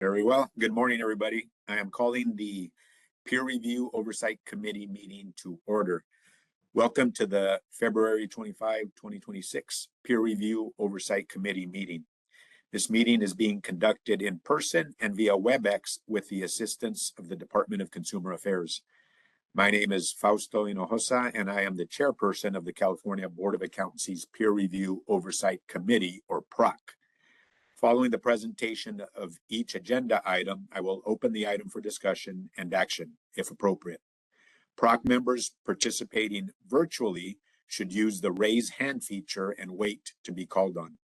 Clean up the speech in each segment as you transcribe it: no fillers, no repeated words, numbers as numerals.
Very well. Good morning, everybody. I am calling the Peer Review Oversight Committee meeting to order. Welcome to the February 25, 2026 Peer Review Oversight Committee meeting. This meeting is being conducted in person and via WebEx with the assistance of the Department of Consumer Affairs. My name is Fausto Hinojosa, and I am the chairperson of the California Board of Accountancy's Peer Review Oversight Committee, or PROC. Following the presentation of each agenda item, I will open the item for discussion and action, if appropriate. PROC members participating virtually should use the raise hand feature and wait to be called on.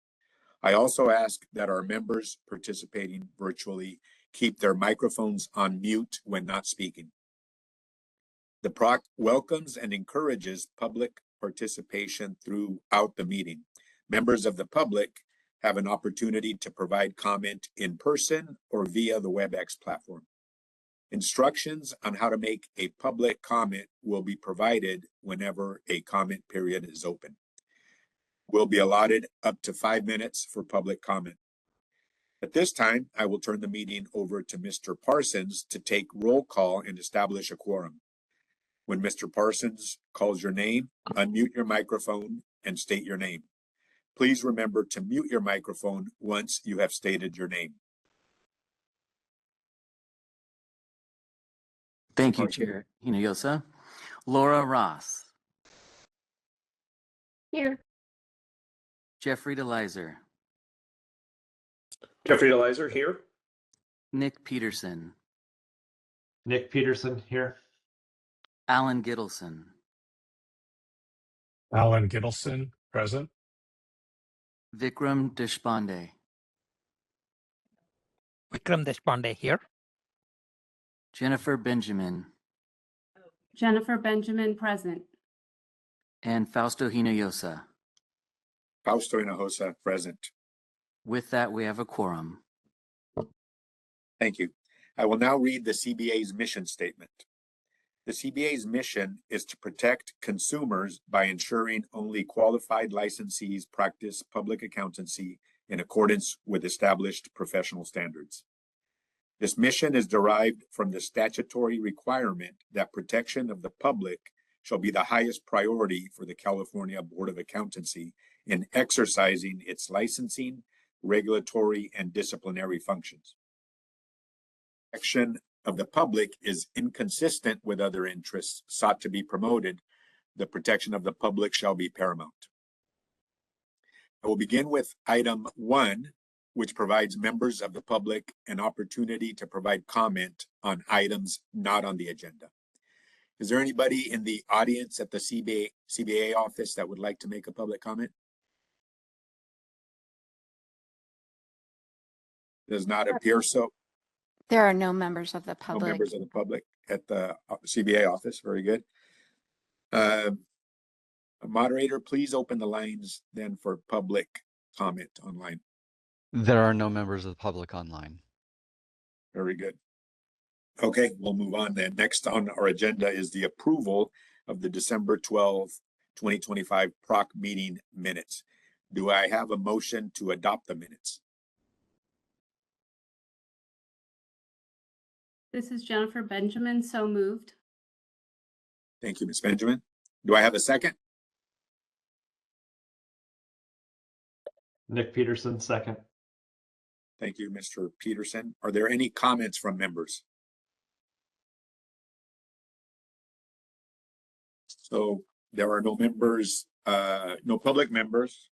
I also ask that our members participating virtually keep their microphones on mute when not speaking. The PROC welcomes and encourages public participation throughout the meeting. Members of the public have an opportunity to provide comment in person or via the WebEx platform. Instructions on how to make a public comment will be provided whenever a comment period is open. Will be allotted up to 5 minutes for public comment. At this time, I will turn the meeting over to Mr. Parsons to take roll call and establish a quorum. When Mr. Parsons calls your name, unmute your microphone and state your name. Please remember to mute your microphone once you have stated your name. Thank you, Chair Hinojosa. Laura Ross. Here. Jeffrey DeLizer. Jeffrey DeLizer here. Nick Peterson. Nick Peterson here. Alan Gittleson. Alan Gittleson, present. Vikram Deshpande. Vikram Deshpande here. Jennifer Benjamin. Jennifer Benjamin, present. And Fausto Hinojosa. Fausto Hinojosa, present. With that, we have a quorum. Thank you. I will now read the CBA's mission statement. The CBA's mission is to protect consumers by ensuring only qualified licensees practice public accountancy in accordance with established professional standards. This mission is derived from the statutory requirement that protection of the public shall be the highest priority for the California Board of Accountancy in exercising its licensing, regulatory, and disciplinary functions. Protection of the public is inconsistent with other interests sought to be promoted. The protection of the public shall be paramount. I will begin with item 1, which provides members of the public an opportunity to provide comment on items not on the agenda. Is there anybody in the audience at the CBA office that would like to make a public comment? Does not appear so. There are no members of the public. No members of the public at the CBA office. Very good. Moderator, please open the lines then for public comment online. There are no members of the public online. Very good. Okay, we'll move on then. Next on our agenda is the approval of the December 12th, 2025 PROC meeting minutes. Do I have a motion to adopt the minutes? This is Jennifer Benjamin, so moved. Thank you, Ms. Benjamin. Do I have a second? Nick Peterson, second. Thank you, Mr. Peterson. Are there any comments from members? So there are no members, no public members.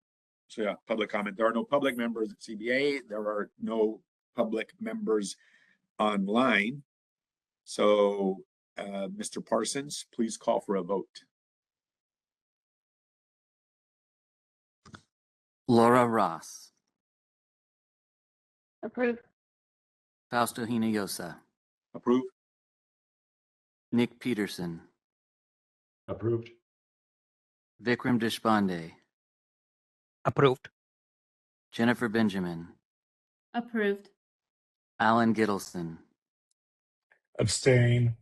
So yeah, public comment. There are no public members at CBA. There are no public members online. So Mr. Parsons, please call for a vote. Laura Ross. Approved. Fausto Hinojosa. Approved. Nick Peterson. Approved. Vikram Deshpande. Approved. Jennifer Benjamin. Approved. Alan Gittleson. Abstain.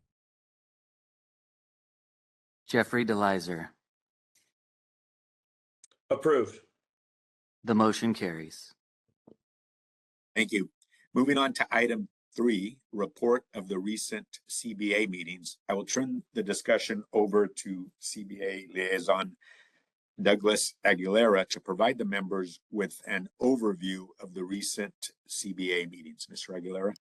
Jeffrey DeLizer. Approved. The motion carries. Thank you. Moving on to item 3, report of the recent CBA meetings. I will turn the discussion over to CBA liaison Douglas Aguilera to provide the members with an overview of the recent CBA meetings. Mr. Aguilera.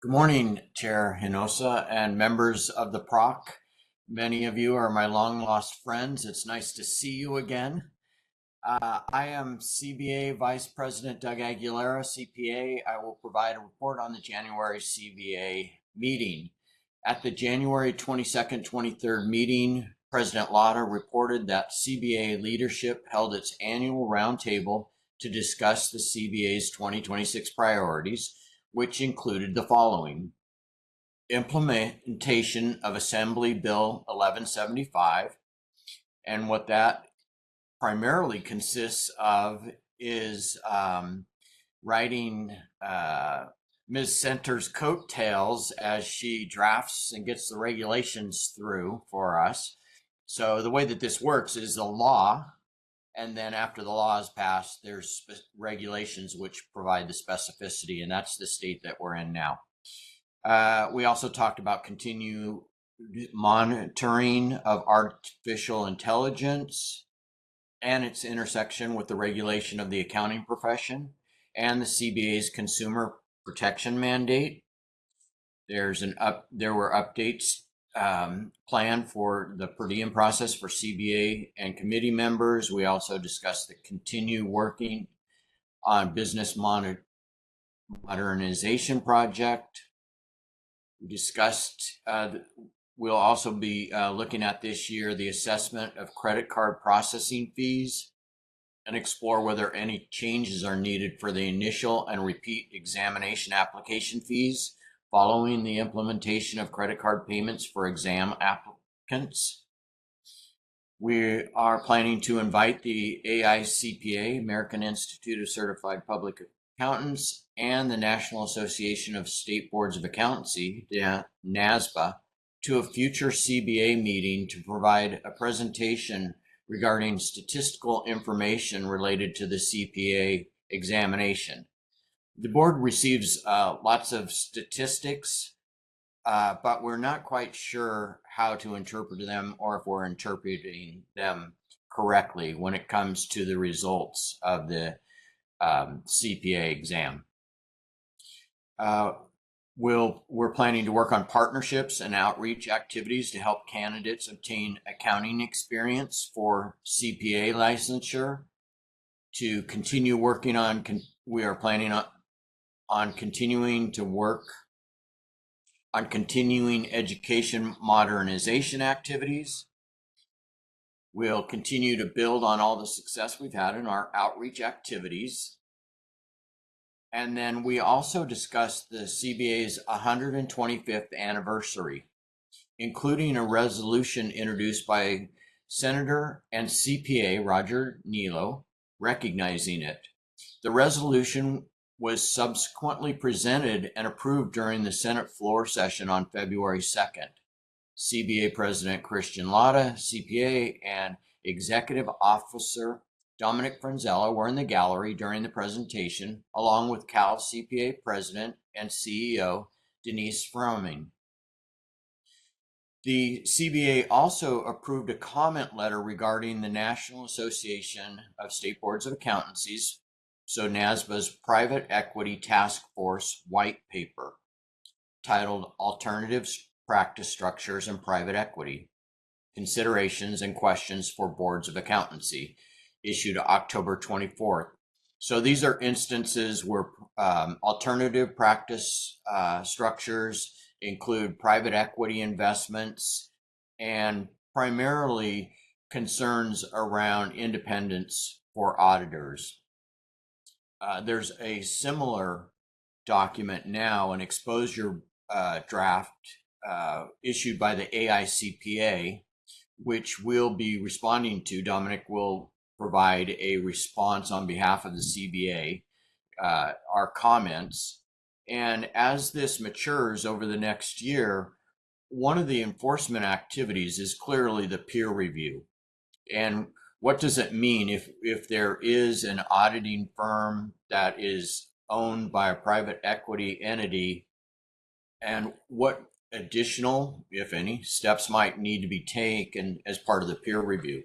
Good morning, Chair Hinosa and members of the PROC. Many of you are my long lost friends. It's nice to see you again. I am CBA Vice President Doug Aguilera, CPA. I will provide a report on the January CBA meeting. At the January 22nd, 23rd meeting, President Lotta reported that CBA leadership held its annual roundtable to discuss the CBA's 2026 priorities, which included the following: implementation of Assembly Bill 1175, and what that primarily consists of is riding Ms. Center's coattails as she drafts and gets the regulations through for us. So the way that this works is the law, and then after the law is passed, there's regulations which provide the specificity, and that's the state that we're in now. We also talked about continued monitoring of artificial intelligence and its intersection with the regulation of the accounting profession and the CBA's consumer protection mandate. There were updates planned for the per diem process for CBA and committee members. We also discussed the continue working on business modernization project. We discussed we'll also be looking at this year the assessment of credit card processing fees and explore whether any changes are needed for the initial and repeat examination application fees following the implementation of credit card payments for exam applicants. We are planning to invite the AICPA, American Institute of Certified Public Accountants, and the National Association of State Boards of Accountancy, NASBA, to a future CBA meeting to provide a presentation regarding statistical information related to the CPA examination. The board receives lots of statistics, but we're not quite sure how to interpret them or if we're interpreting them correctly when it comes to the results of the CPA exam. We're planning to work on partnerships and outreach activities to help candidates obtain accounting experience for CPA licensure. To continue working on, we are planning on continuing to work on continuing education modernization activities. We'll continue to build on all the success we've had in our outreach activities. And then we also discussed the CBA's 125th anniversary, including a resolution introduced by Senator and CPA Roger Nilo recognizing it. The resolution was subsequently presented and approved during the Senate floor session on February 2nd. CBA President Christian Lotta, CPA, and Executive Officer Dominic Franzella were in the gallery during the presentation, along with Cal CPA President and CEO Denise Fromming. The CBA also approved a comment letter regarding the National Association of State Boards of Accountancies, so NASBA's Private Equity Task Force White Paper, titled Alternative Practice Structures in Private Equity, Considerations and Questions for Boards of Accountancy, issued October 24th. So these are instances where alternative practice structures include private equity investments and primarily concerns around independence for auditors. There's a similar document now, an exposure draft issued by the AICPA, which we'll be responding to. Dominic will provide a response on behalf of the CBA, our comments. And as this matures over the next year, one of the enforcement activities is clearly the peer review. And what does it mean if there is an auditing firm that is owned by a private equity entity, and what additional, if any, steps might need to be taken as part of the peer review.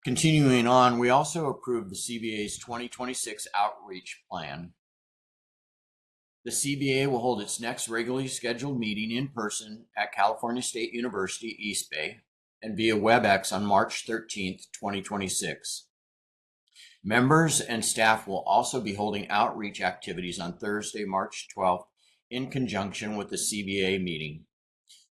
Continuing on, we also approved the CBA's 2026 outreach plan. The CBA will hold its next regularly scheduled meeting in person at California State University, East Bay, and via WebEx on March 13th, 2026. Members and staff will also be holding outreach activities on Thursday, March 12th, in conjunction with the CBA meeting.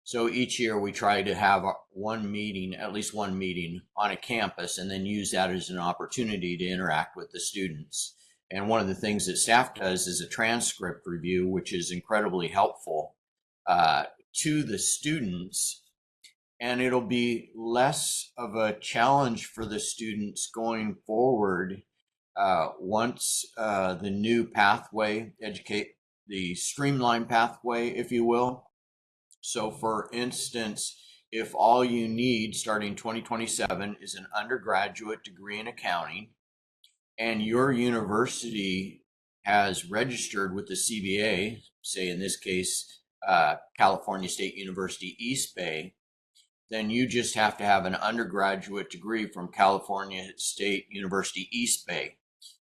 So each year we try to have one meeting, at least one meeting on a campus, and then use that as an opportunity to interact with the students. And one of the things that staff does is a transcript review, which is incredibly helpful to the students. And it'll be less of a challenge for the students going forward once the new pathway, the streamlined pathway, if you will. So for instance, if all you need starting 2027 is an undergraduate degree in accounting, and your university has registered with the CBA, say in this case, California State University, East Bay, then you just have to have an undergraduate degree from California State University, East Bay.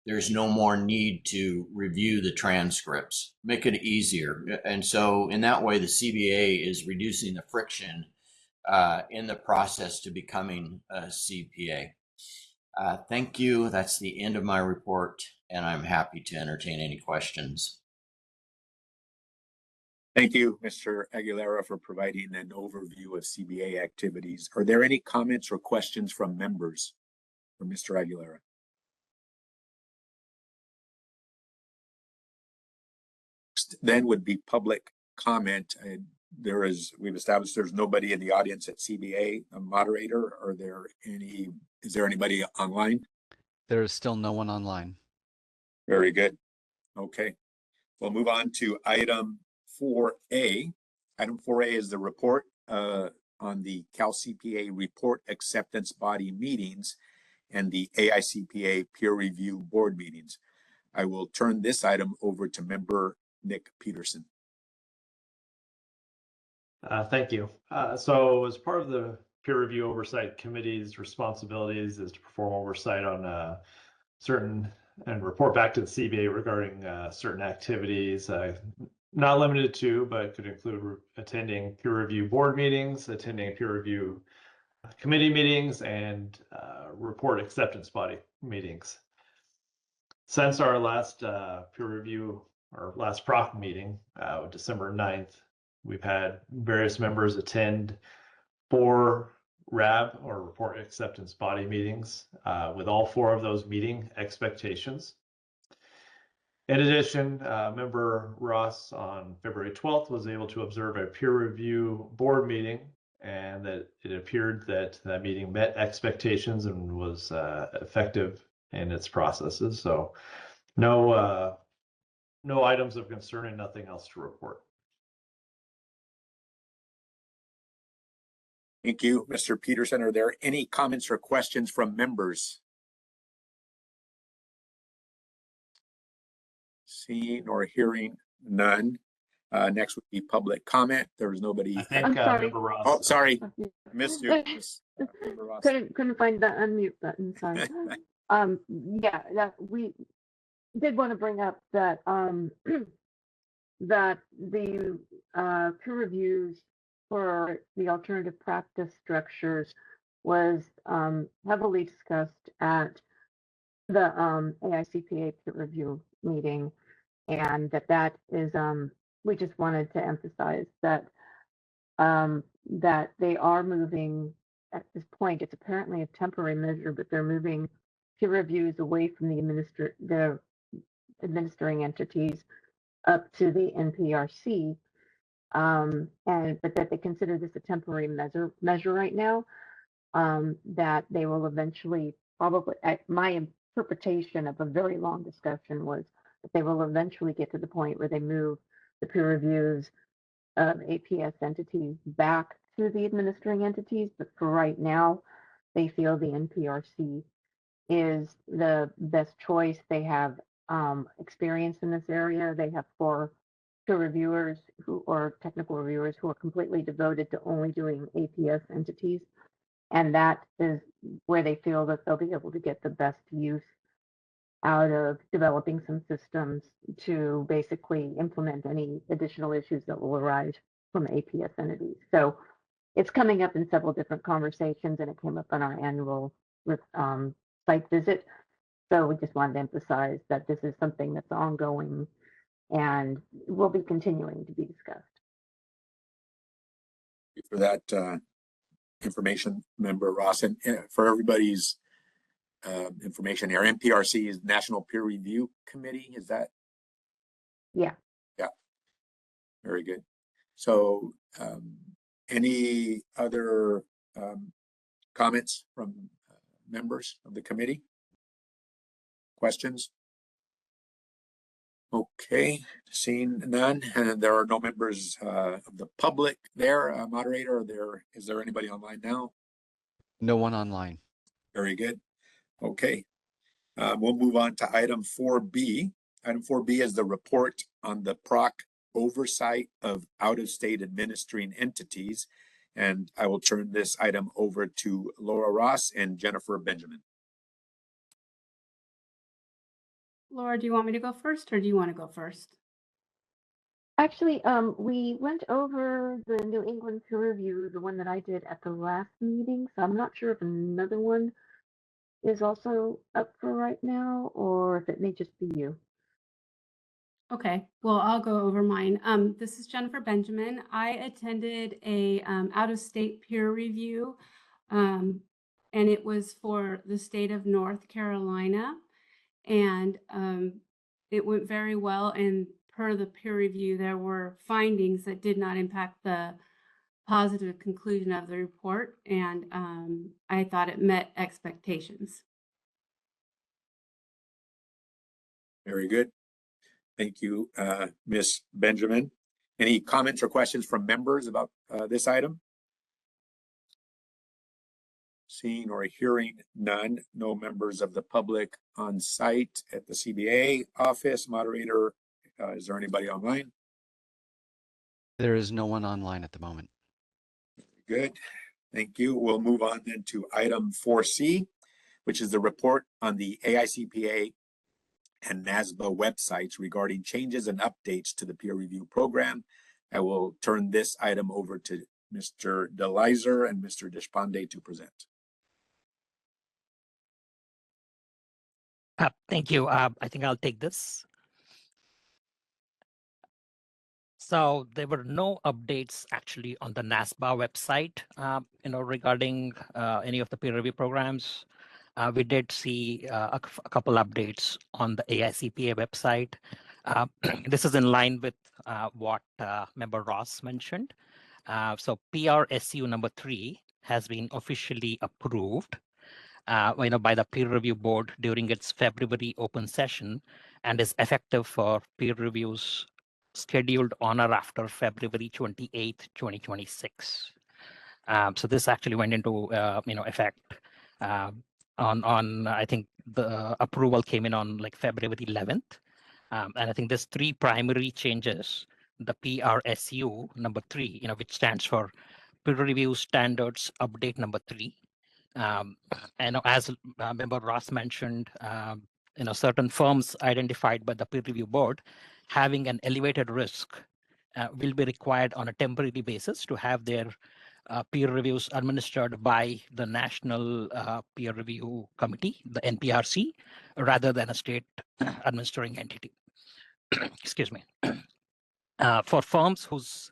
There's no more need to review the transcripts. Make it easier. And so in that way, the CBA is reducing the friction in the process to becoming a CPA. Thank you. That's the end of my report, and I'm happy to entertain any questions. Thank you, Mr. Aguilera, for providing an overview of CBA activities. Are there any comments or questions from members for Mr. Aguilera? Next, then would be public comment. We've established there's nobody in the audience at CBA, a moderator. Is there anybody online? There is still no one online. Very good. Okay. We'll move on to item 4A. Item 4A is the report on the CalCPA report acceptance body meetings and the AICPA peer review board meetings. I will turn this item over to member Nick Peterson. Thank you. So as part of the peer review oversight committee's responsibilities is to perform oversight on certain and report back to the CBA regarding certain activities, not limited to, but could include attending peer review board meetings, attending peer review committee meetings, and report acceptance body meetings. Since our last peer review, or last PROC meeting, December 9th, we've had various members attend 4 RAB, or report acceptance body meetings, with all 4 of those meeting expectations. In addition, member Ross on February 12th was able to observe a peer review board meeting, and that it appeared that that meeting met expectations and was effective in its processes. So no items of concern and nothing else to report. Thank you, Mr. Peterson. Are there any comments or questions from members? Seeing or hearing none. Next would be public comment. There was nobody. I think I'm sorry. member Ross. Oh, sorry, missed you. Member Ross. Couldn't find the unmute button. Sorry. Yeah, we did want to bring up that that the peer reviews for the alternative practice structures was heavily discussed at the AICPA peer review meeting, and that is we just wanted to emphasize that that they are moving at this point. It's apparently a temporary measure, but they're moving peer reviews away from the administering entities up to the NPRC, but that they consider this a temporary measure right now. That they will eventually, probably, my interpretation of a very long discussion was that they will eventually get to the point where they move the peer reviews of APS entities back to the administering entities. But for right now, they feel the NPRC is the best choice. They have experience in this area. They have 4 peer reviewers or technical reviewers who are completely devoted to only doing APS entities. And that is where they feel that they'll be able to get the best use out of developing some systems to basically implement any additional issues that will arise from APS entities. So it's coming up in several different conversations, and it came up on our annual site visit. So we just wanted to emphasize that this is something that's ongoing and will be continuing to be discussed. Thank you for that information, Member Ross, and for everybody's information here. NPRC is National Peer Review Committee. Is that? Yeah. Yeah. Very good. So, any other comments from members of the committee? Questions? Okay, seeing none, and there are no members of the public there. Moderator, is there anybody online now? No one online. Very good. Okay, we'll move on to item 4B. Item 4B is the report on the PROC oversight of out-of-state administering entities. And I will turn this item over to Laura Ross and Jennifer Benjamin. Laura, do you want me to go first or do you want to go first? Actually, we went over the New England peer review, the one that I did at the last meeting. So I'm not sure if another one is also up for right now, or if it may just be you. Okay, well, I'll go over mine. This is Jennifer Benjamin. I attended a out-of-state peer review, and it was for the state of North Carolina, and it went very well. And per the peer review, there were findings that did not impact the positive conclusion of the report, and I thought it met expectations. Very good. Thank you, Ms. Benjamin. Any comments or questions from members about this item? Seeing or hearing none, no members of the public on site at the CBA office. Moderator, is there anybody online? There is no one online at the moment. Good, thank you. We'll move on then to item 4C, which is the report on the AICPA and NASBA websites regarding changes and updates to the peer review program. I will turn this item over to Mr. DeLizer and Mr. Deshpande to present. Thank you. I think I'll take this. So there were no updates actually on the NASBA website, regarding any of the peer review programs. We did see a couple updates on the AICPA website. This is in line with what Member Ross mentioned. So PRSU number 3 has been officially approved by the peer review board during its February open session and is effective for peer reviews scheduled on or after February 28th, 2026. So this actually went into effect on I think the approval came in on like February 11th. And I think there's 3 primary changes. The PRSU number 3, which stands for Peer Review Standards Update number 3. And as Member Ross mentioned, certain firms identified by the peer review board having an elevated risk will be required on a temporary basis to have their peer reviews administered by the National Peer Review Committee, the NPRC, rather than a state administering entity. Excuse me. For firms whose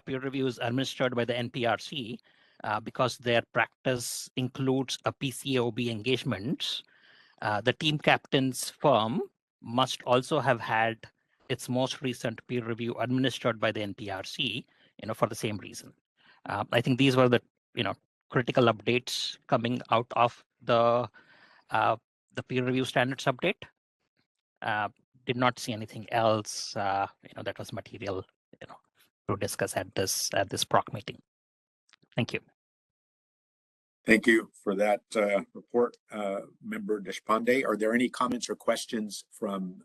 peer reviews are administered by the NPRC, because their practice includes a PCAOB engagements, the team captain's firm must also have had its most recent peer review administered by the NPRC, for the same reason. I think these were the, critical updates coming out of the peer review standards update. Did not see anything else, that was material, to discuss at this PROC meeting. Thank you. Thank you for that report, Member Deshpande. Are there any comments or questions from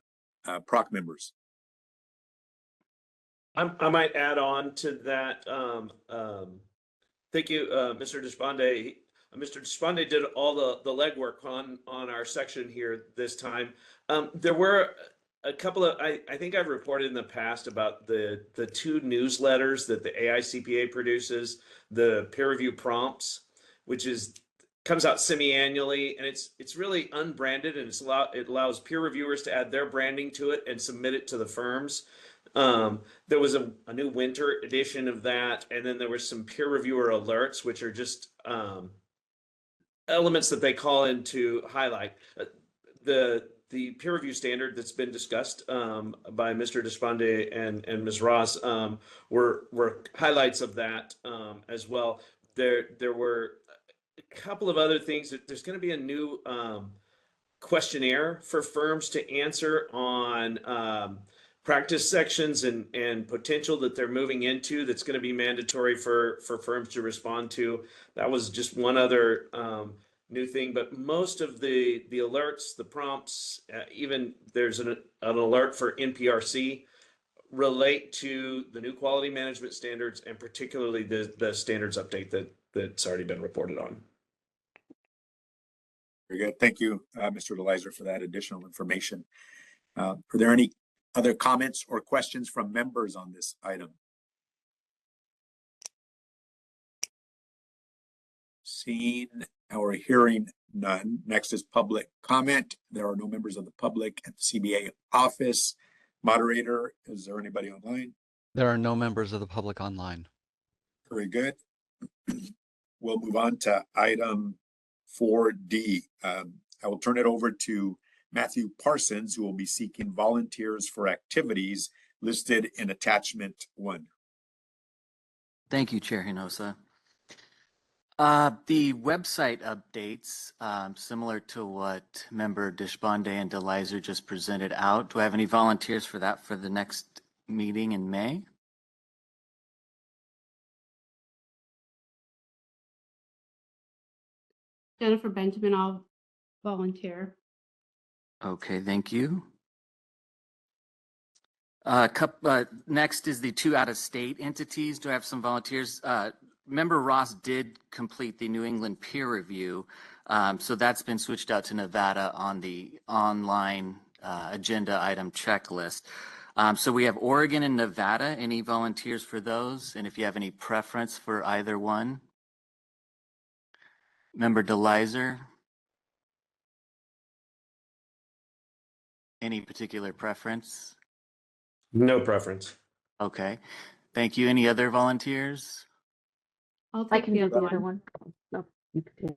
PROC members? I might add on to that. Thank you, Mr. Deshpande. Mr. Deshpande did all the legwork on our section here this time. There were a couple of, I think I've reported in the past about the two newsletters that the AICPA produces, the peer review prompts, which comes out semi-annually, and it's really unbranded, and it allows peer reviewers to add their branding to it and submit it to the firms. There was a new winter edition of that, and then there were some peer reviewer alerts, which are just elements that they call in to highlight the peer review standard that's been discussed by Mr. Deshpande and Ms. Ross were highlights of that as well. There were a couple of other things. There's going to be a new questionnaire for firms to answer on practice sections and potential that they're moving into that's going to be mandatory for firms to respond to. That was just one other new thing, but most of the alerts, the prompts, even there's an alert for NPRC, relate to the new quality management standards and particularly the standards update that's already been reported on. Very good. Thank you, Mr. DeLizer, for that additional information. Are there any other comments or questions from members on this item? Seeing or hearing none. Next is public comment. There are no members of the public at the CBA office. Moderator, is there anybody online? There are no members of the public online. Very good. We'll move on to item 4D. I will turn it over to Matthew Parsons, who will be seeking volunteers for activities listed in attachment 1. Thank you, Chair Hinosa. The website updates, similar to what Member Deshpande and DeLizer just presented out. Do I have any volunteers for that for the next meeting in May? Jennifer Benjamin, I'll volunteer. Okay, thank you. Next is the 2 out-of-state entities. Do I have some volunteers? Member Ross did complete the New England peer review, so that's been switched out to Nevada on the online agenda item checklist. So we have Oregon and Nevada. Any volunteers for those? And if you have any preference for either one? Member DeLizer? Any particular preference? No preference. Okay, thank you. Any other volunteers? I'll I take can the do other the one. other one. No, you can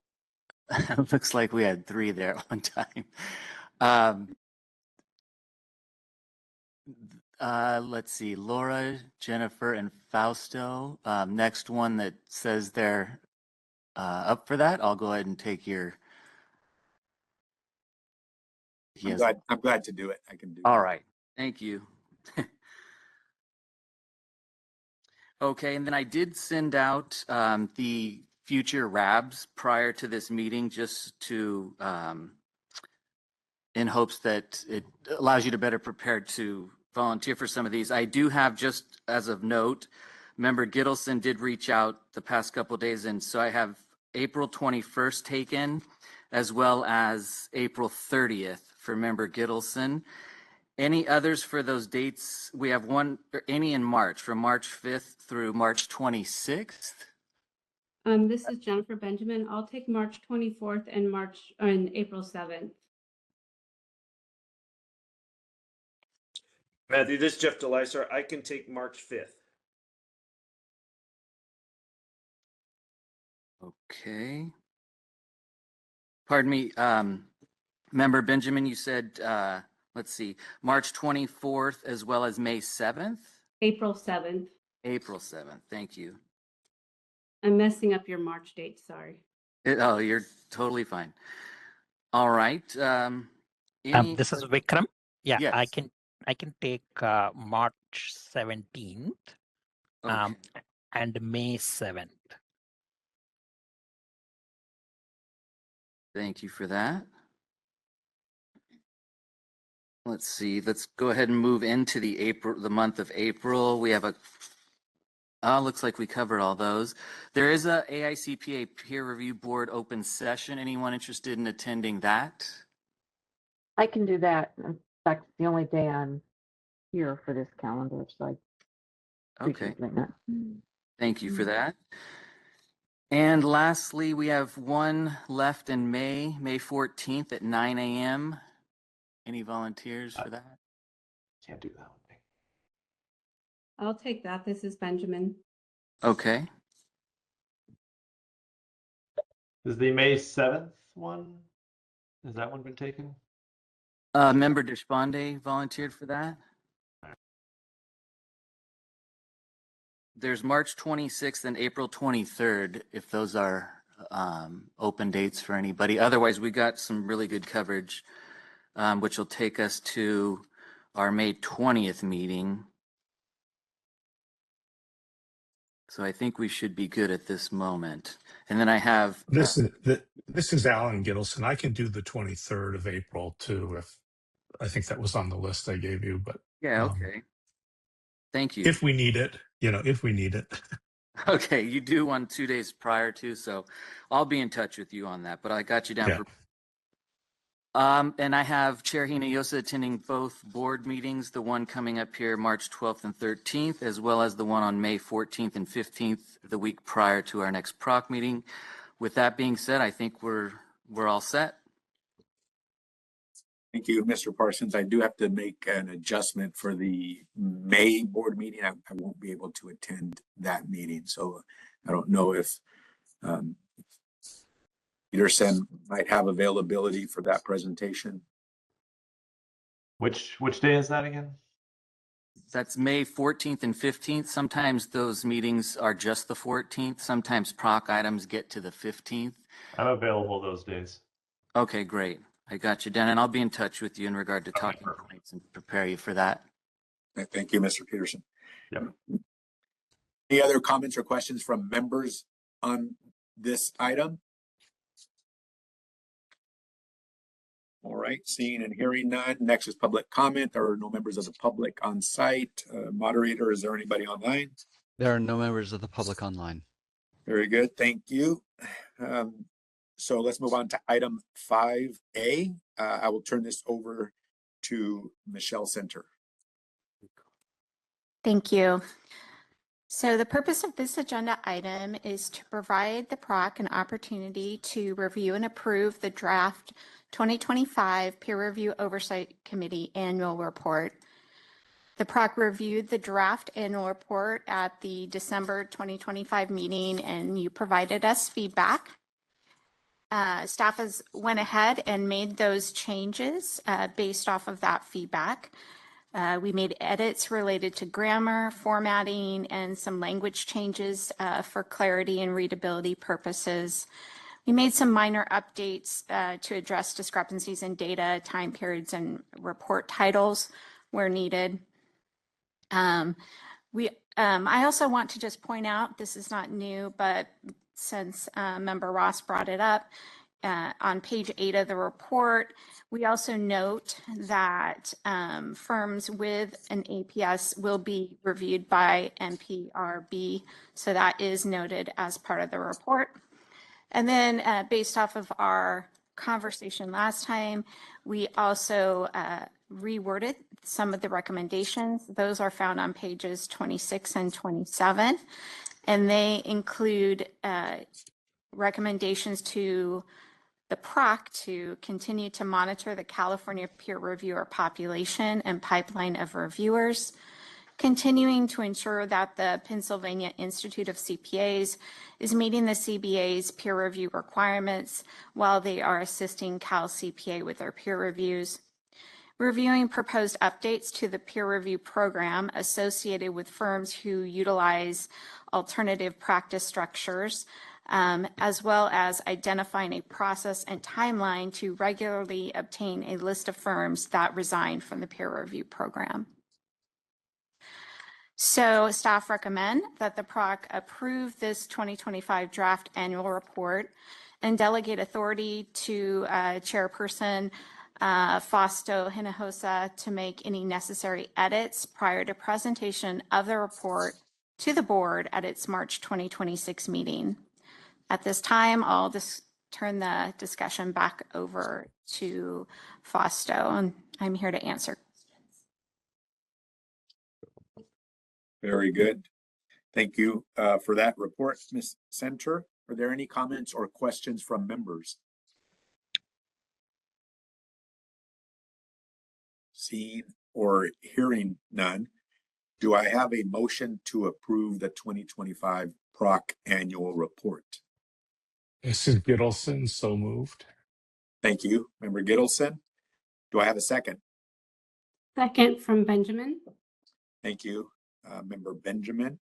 take. Looks like we had 3 there at one time. Let's see, Laura, Jennifer, and Fausto. Next one that says they're up for that, I'll go ahead and take your. I'm glad to do it. I can do it. All right, thank you. Okay, and then I did send out the future RABs prior to this meeting, just to in hopes that it allows you to better prepare to volunteer for some of these. I do have, just as of note, Member Gittleson did reach out the past couple of days, and so I have April 21st taken, as well as April 30th for Member Gittleson. Any others for those dates? We have one, or any in March, from March 5th through March 26th. This is Jennifer Benjamin. I'll take March 24th and April 7th. Matthew, this is Jeff DeLizer. I can take March 5th. Okay. Pardon me, Member Benjamin, you said, let's see, March 24th as well as May 7th? April 7th. April 7th, thank you. I'm messing up your March date, sorry. Oh, you're totally fine. All right. This is Vikram. Yeah, Yes. I can take March 17th Okay. and May 7th. Thank you for that. Let's see, let's go ahead and move into the month of April. We have looks like we covered all those. There is a AICPA peer review board open session. Anyone interested in attending that? I can do that. In fact, it's the only day I'm here for this calendar, so I Okay, appreciate doing that. thank you for that. And lastly, we have one left in May 14th at 9 a.m. Any volunteers for that? Can't do that one. I'll take that. This is Benjamin. Okay. Is the May 7th one? Has that one been taken? Member Deshpande volunteered for that. There's March 26th and April 23rd, if those are open dates for anybody. Otherwise, we got some really good coverage, which will take us to our May 20th meeting. So I think we should be good at this moment. And then I have This is Alan Gittleson. I can do the 23rd of April too, if I think that was on the list I gave you, but yeah, okay. Thank you. if we need it, if we need it. Okay, you do one 2 days prior to, so I'll be in touch with you on that, but I got you down Yeah. for. And I have Chair Hinojosa attending both board meetings, the one coming up here March 12th and 13th, as well as the one on May 14th and 15th, the week prior to our next PROC meeting. With that being said, I think we're all set. Thank you, Mr. Parsons. I do have to make an adjustment for the May board meeting. I won't be able to attend that meeting. So I don't know if Peterson might have availability for that presentation. Which day is that again? That's May 14th and 15th. Sometimes those meetings are just the 14th. Sometimes PROC items get to the 15th. I'm available those days. Okay, great. I got you down, and I'll be in touch with you in regard to Okay, talking perfect. points and prepare you for that. Thank you, Mr. Peterson. Yep. Any other comments or questions from members on this item? All right, seeing and hearing none. Next is public comment. There are no members of the public on site. Moderator, is there anybody online? There are no members of the public online. Very good, thank you. So let's move on to item 5A. I will turn this over to Michelle Center. Thank you. So the purpose of this agenda item is to provide the PROC an opportunity to review and approve the draft 2025 Peer Review Oversight Committee Annual Report. The PROC reviewed the draft annual report at the December 2025 meeting, and you provided us feedback. Staff went ahead and made those changes based off of that feedback. We made edits related to grammar, formatting, and some language changes for clarity and readability purposes. We made some minor updates to address discrepancies in data, time periods, and report titles where needed. I also want to just point out, this is not new, but since Member Ross brought it up, on page 8 of the report, we also note that firms with an APS will be reviewed by NPRB. So that is noted as part of the report. And then based off of our conversation last time, we also reworded some of the recommendations. Those are found on pages 26 and 27. And they include recommendations to the PROC to continue to monitor the California peer reviewer population and pipeline of reviewers, continuing to ensure that the Pennsylvania Institute of CPAs is meeting the CBA's peer review requirements while they are assisting Cal CPA with their peer reviews, reviewing proposed updates to the peer review program associated with firms who utilize alternative practice structures, as well as identifying a process and timeline to regularly obtain a list of firms that resign from the peer review program. So staff recommend that the PROC approve this 2025 draft annual report and delegate authority to Chairperson Fausto Hinojosa to make any necessary edits prior to presentation of the report to the board at its March 2026 meeting. At this time, I'll just turn the discussion back over to Fausto, and I'm here to answer. Very good. Thank you for that report, Ms. Center. Are there any comments or questions from members? Seeing or hearing none, do I have a motion to approve the 2025 PROC annual report? This is Gittleson, so moved. Thank you, Member Gittleson. Do I have a second? Second from Benjamin. Thank you, Member Benjamin.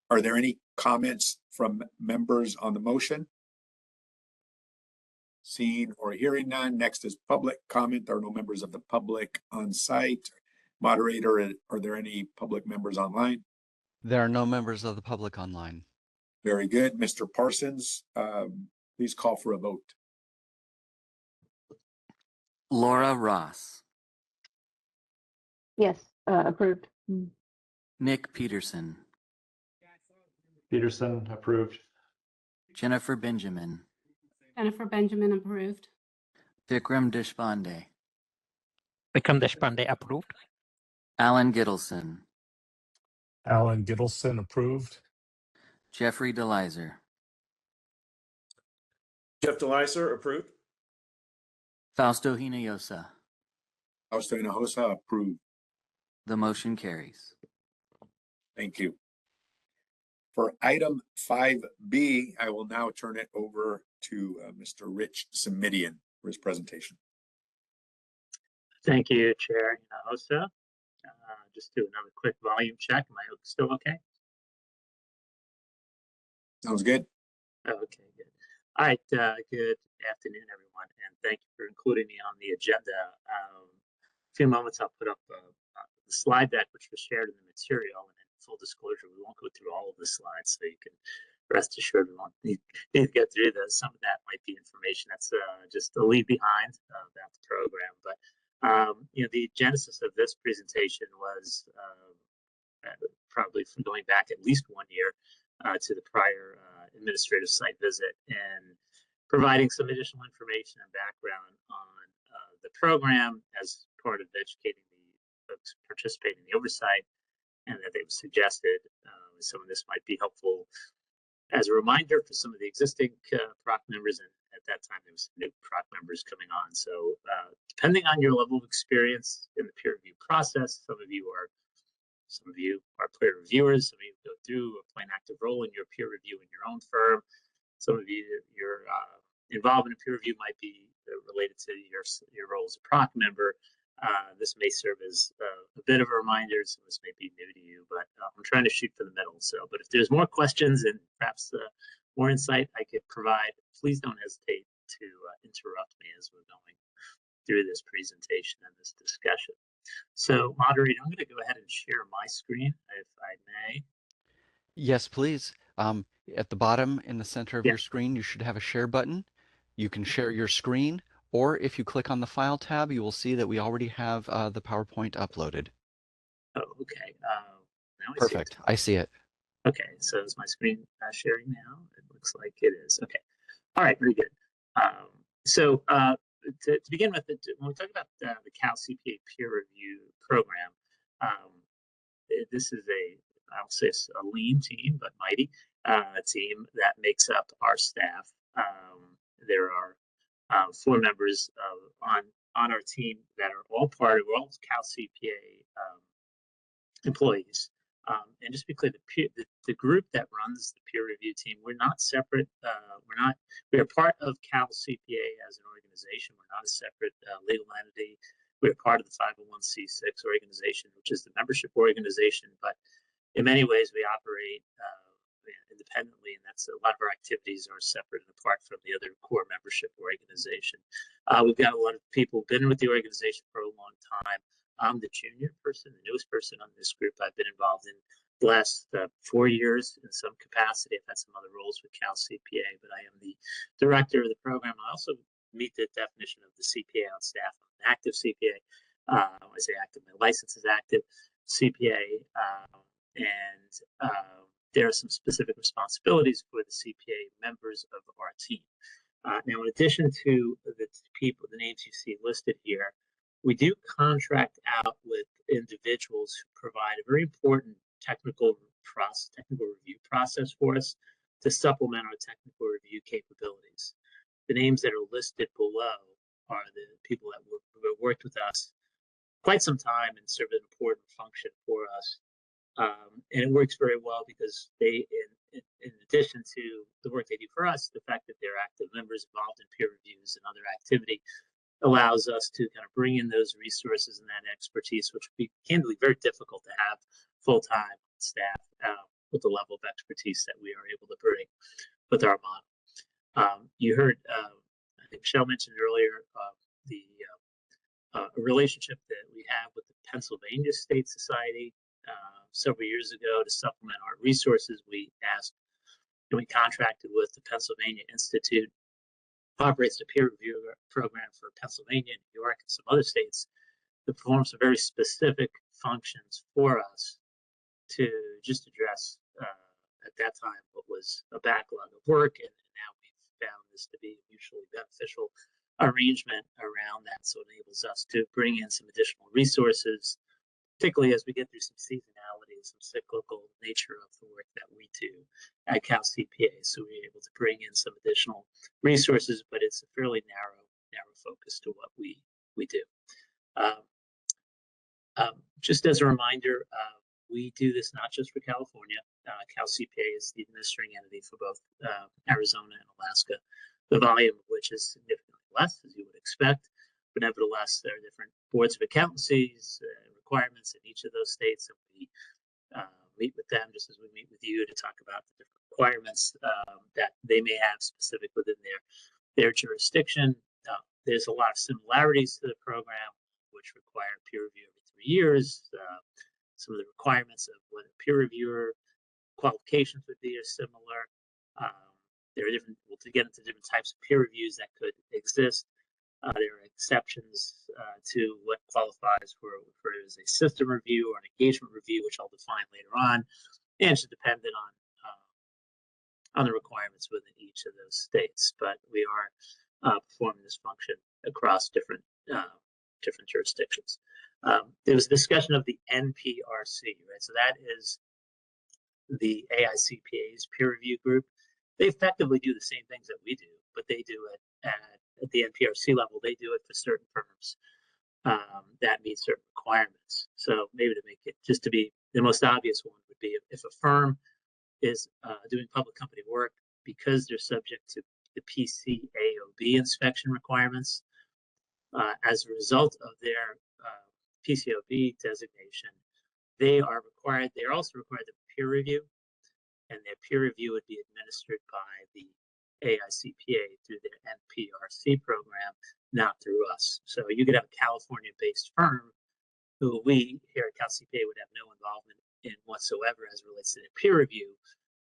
Are there any comments from members on the motion? Seeing or hearing none, next is public comment. There are no members of the public on site. Moderator, are there any public members online? There are no members of the public online. Very good. Mr. Parsons, please call for a vote. Laura Ross, Yes, approved. Nick Peterson, Peterson, approved. Jennifer Benjamin, Jennifer Benjamin approved. Vikram Deshpande, Vikram Deshpande approved. Alan Gittleson, Alan Gittleson approved. Jeffrey DeLizer, Jeff DeLizer, approved. Fausto Hinojosa. Fausto Hinojosa approved. The motion carries. Thank you. For item 5B, I will now turn it over to Mr. Rich Simidian for his presentation. Thank you, Chair Hinojosa. Just do another quick volume check. Am I still okay? Sounds good. Okay, good. All right, good afternoon, everyone, and thank you for including me on the agenda. A few moments, I'll put up the slide deck, which was shared in the material, and in full disclosure, we won't go through all of the slides, so you can rest assured we won't need to get through those. Some of that might be information that's just a leave behind about the program, but you know, the genesis of this presentation was probably from going back at least 1 year to the prior administrative site visit and providing some additional information and background on the program as part of educating the folks participating in the oversight, and that they've suggested some of this might be helpful as a reminder for some of the existing PROC members, and at that time there was some new PROC members coming on. So depending on your level of experience in the peer review process, some of you are peer reviewers, some of you go through or play an active role in your peer review in your own firm. Some of you, your involvement in peer review might be related to your role as a PROC member. This may serve as a bit of a reminder. So this may be new to you, but I'm trying to shoot for the middle. So, but if there's more questions and perhaps more insight I could provide, please don't hesitate to interrupt me as we're going through this presentation and this discussion. So, moderator, I'm going to go ahead and share my screen, if I may. Yes, please. At the bottom in the center of Yeah. your screen, you should have a share button. You can share your screen, or if you click on the File tab, you will see that we already have the PowerPoint uploaded. Oh, okay. Now Perfect. I see it. Okay, so is my screen sharing now? It looks like it is. Okay. All right, very good. So to begin with, when we talk about the Cal CPA peer review program, this is I'll say it's a lean team, but mighty team that makes up our staff. There are 4 members on our team that are all all Cal CPA employees. And just to be clear, the group that runs the peer review team, we're not separate. We are part of Cal CPA as an organization. We're not a separate legal entity. We're part of the 501c6 organization, which is the membership organization. But in many ways, we operate independently, and that's a lot of our activities are separate and apart from the other core membership organization. We've got a lot of people who've been with the organization for a long time. I'm the junior person, the newest person on this group. I've been involved in last 4 years in some capacity. I've had some other roles with Cal CPA, but I am the director of the program. I also meet the definition of the CPA on staff. I'm an active CPA. I say active, my license is active CPA, and there are some specific responsibilities for the CPA members of our team. Now, in addition to the people, the names you see listed here, we do contract out with individuals who provide a very important technical review process for us to supplement our technical review capabilities. The names that are listed below are the people that have worked with us quite some time and serve an important function for us. And it works very well because they, in addition to the work they do for us, the fact that they're active members involved in peer reviews and other activity allows us to kind of bring in those resources and that expertise, which would be candidly very difficult to have full-time staff with the level of expertise that we are able to bring with our model. You heard, I think Michelle mentioned earlier, the relationship that we have with the Pennsylvania State Society. Several years ago, to supplement our resources, we asked and we contracted with the Pennsylvania Institute, operates a peer review program for Pennsylvania, New York, and some other states that perform some very specific functions for us to just address at that time what was a backlog of work, and now we've found this to be a mutually beneficial arrangement around that. So it enables us to bring in some additional resources, particularly as we get through some seasonality and some cyclical nature of the work that we do at Cal CPA. So we're able to bring in some additional resources, but it's a fairly narrow focus to what we do. Just as a reminder, we do this not just for California. Cal CPA is the administering entity for both Arizona and Alaska, the volume of which is significantly less, as you would expect. But nevertheless, there are different boards of accountancies, requirements in each of those states, and we meet with them just as we meet with you to talk about the different requirements that they may have specific within their jurisdiction. There's a lot of similarities to the program, which require peer review every 3 years. Some of the requirements of what a peer reviewer qualifications would be are similar. There are different, we'll get into different types of peer reviews that could exist. There are exceptions to what qualifies for as a system review or an engagement review, which I'll define later on, and it's dependent on the requirements within each of those states. But we are performing this function across different jurisdictions. There was discussion of the NPRC, right? So that is the AICPA's peer review group. They effectively do the same things that we do, but they do it at the NPRC level. They do it for certain firms that meet certain requirements. So maybe to make it, just to be the most obvious one would be if a firm is doing public company work, because they're subject to the PCAOB inspection requirements. As a result of their PCAOB designation, they're also required to peer review, and their peer review would be administered by the AICPA through their NPRC program, not through us. So you could have a California-based firm who we here at Cal CPA would have no involvement in whatsoever as it relates to their peer review,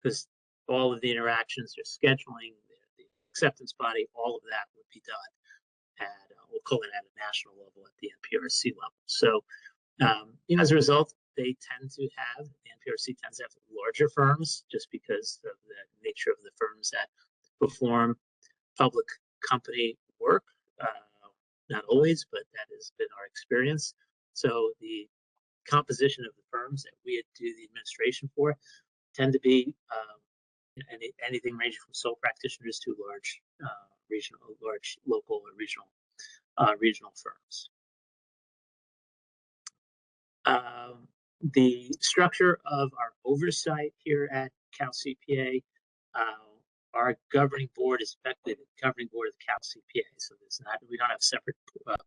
because all of the interactions, their scheduling, the acceptance body, all of that would be done at, we'll call it at a national level, at the NPRC level. So, as a result, the NPRC tends to have larger firms just because of the nature of the firms that perform public company work. Not always, but that has been our experience. So the composition of the firms that we do the administration for tend to be anything ranging from sole practitioners to large local or regional firms. The structure of our oversight here at Cal CPA, our governing board is effectively the governing board of the Cal CPA. So we don't have a separate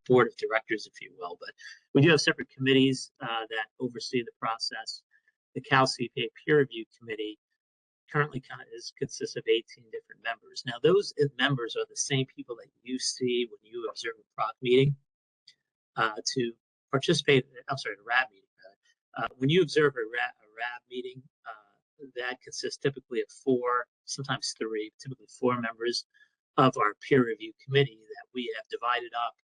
board of directors, if you will, but we do have separate committees that oversee the process. The Cal CPA Peer Review Committee currently consists of 18 different members. Now, those members are the same people that you see when you observe a PROC meeting to participate. I'm sorry, a RAB meeting. When you observe a RAB meeting. That consists typically of 4, sometimes 3, typically 4 members of our peer review committee that we have divided up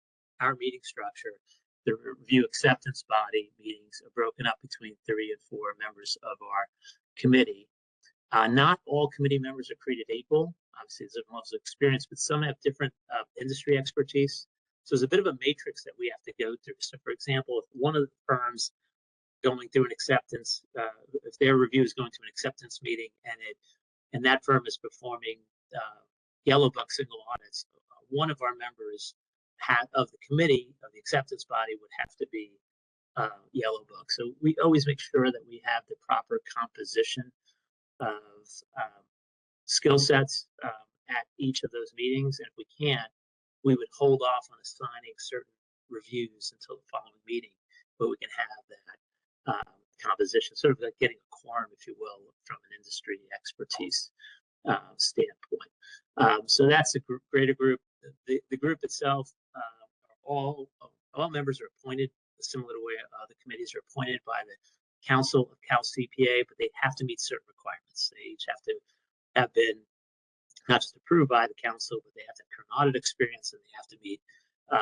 our meeting structure. The review acceptance body meetings are broken up between 3 and 4 members of our committee. Not all committee members are created equal. Obviously, there's levels of experience, but some have different industry expertise. So there's a bit of a matrix that we have to go through. So, for example, if one of the firms going through an acceptance, if their review is going to an acceptance meeting and that firm is performing yellow book single audits, one of our members of the committee of the acceptance body would have to be yellow book. So we always make sure that we have the proper composition of skill sets at each of those meetings. And if we can't, we would hold off on assigning certain reviews until the following meeting, but we can have that composition, sort of like getting a quorum, if you will, from an industry expertise standpoint. So that's a greater group. The group itself, all members are appointed similar to where the committees are appointed by the Council of Cal CPA, but they have to meet certain requirements. They each have to have been not just approved by the council, but they have to have current audit experience, and they have to meet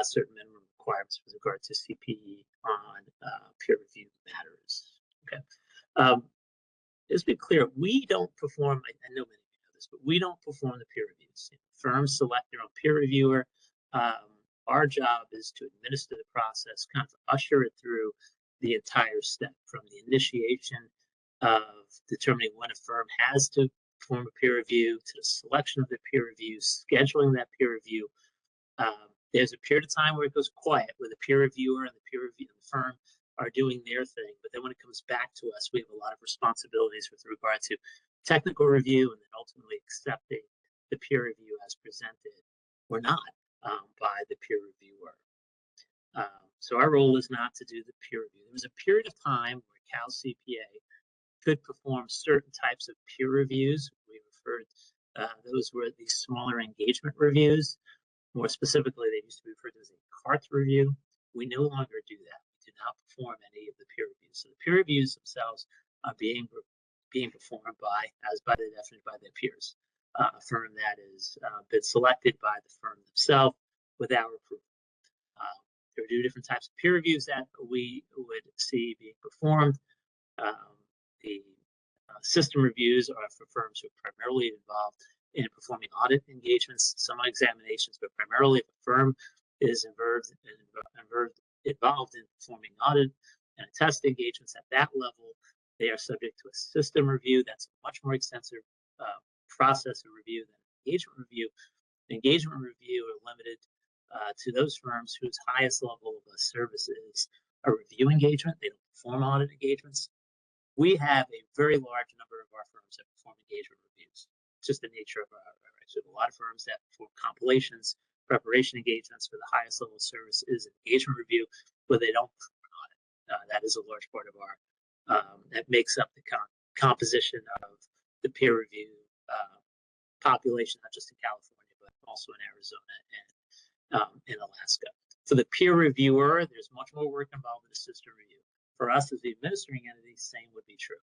certain minimum requirements with regard to CPE on peer review matters. Okay. Just be clear, we don't perform, I know many of you know this, but we don't perform the peer reviews. Firms select their own peer reviewer. Our job is to administer the process, kind of usher it through the entire step, from the initiation of determining when a firm has to perform a peer review to the selection of the peer review, scheduling that peer review. There's a period of time where it goes quiet, where the peer reviewer and the peer review and the firm are doing their thing. But then when it comes back to us, we have a lot of responsibilities with regard to technical review and then ultimately accepting the peer review as presented or not by the peer reviewer. So our role is not to do the peer review. There was a period of time where Cal CPA could perform certain types of peer reviews. We referred, those were the smaller engagement reviews. More specifically, they used to be referred to as a CART review. We no longer do that. We do not perform any of the peer reviews. So the peer reviews themselves are being performed by the definition by their peers. A firm that has been selected by the firm themselves with our approval. There are 2 different types of peer reviews that we would see being performed. The system reviews are for firms who are primarily involved in performing audit engagements, some examinations, but primarily if a firm is involved in performing audit and test engagements at that level, they are subject to a system review. That's a much more extensive process of review than engagement review. The engagement review are limited to those firms whose highest level of service is a review engagement. They don't perform audit engagements. We have a very large number of our firms that perform engagement reviews. It's just the nature of our rights. We have a lot of firms that perform compilations, preparation engagements, where the highest level of service is an engagement review, but they don't perform an audit. That is a large part of our, that makes up the composition of the peer review population, not just in California, but also in Arizona and in Alaska. For the peer reviewer, there's much more work involved in a system review. For us as the administering entity, same would be true.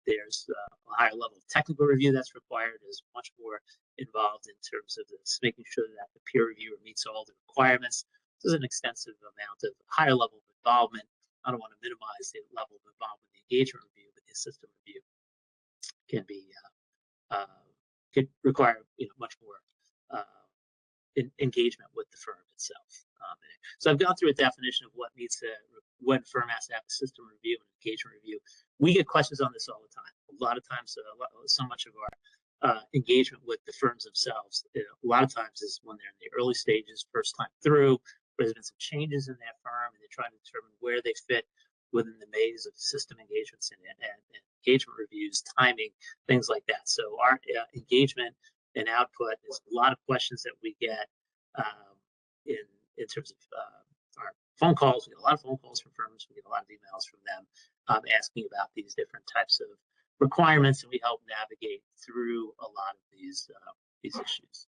There's a higher level of technical review that's required. There's much more involved in terms of this, making sure that the peer reviewer meets all the requirements. There's an extensive amount of higher level of involvement. I don't want to minimize the level of involvement in the engagement review, but the system review can be could require much more engagement with the firm itself. So I've gone through a definition of what needs to, when firm has to have a system review and engagement review. We get questions on this all the time. A lot of times, so much of our engagement with the firms themselves, a lot of times is when they're in the early stages, first time through, where there's been some changes in their firm and they're trying to determine where they fit within the maze of system engagements and engagement reviews, timing, things like that. So our engagement and output is a lot of questions that we get in terms of our phone calls. We get a lot of phone calls from firms. We get a lot of emails from them asking about these different types of requirements, and we help navigate through a lot of these issues.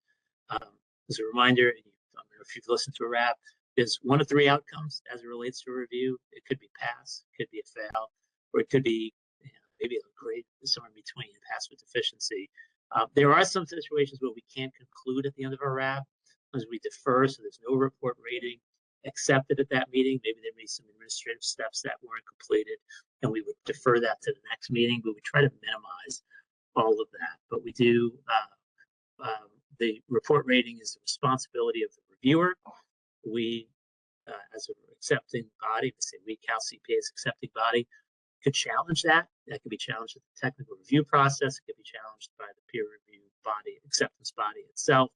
As a reminder, I don't know if you've listened to a RAP, there's 1 of 3 outcomes as it relates to a review. It could be pass, it could be a fail, or it could be maybe a grade somewhere between pass with deficiency. There are some situations where we can't conclude at the end of our RAB as we defer, so there's no report rating accepted at that meeting. Maybe there may be some administrative steps that weren't completed, and we would defer that to the next meeting, but we try to minimize all of that. But we do, the report rating is the responsibility of the reviewer. We, as an accepting body, say we, Cal CPA's accepting body, could challenge that. That could be challenged at the technical review process. It could be challenged by the peer review body, acceptance body itself,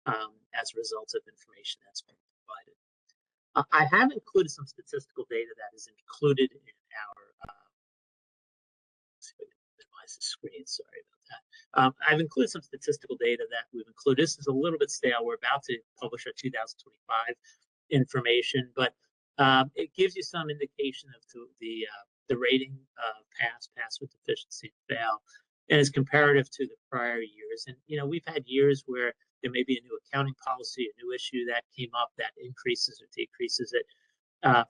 as a result of information that's been provided. I have included some statistical data that is included in our, let's see if I can minimize the screen, sorry about that. I've included some statistical data that we've included. This is a little bit stale. We're about to publish our 2025 information, but it gives you some indication of the rating of pass with deficiency, fail, and is comparative to the prior years. And, you know, we've had years where there may be a new accounting policy, a new issue that came up that increases or decreases it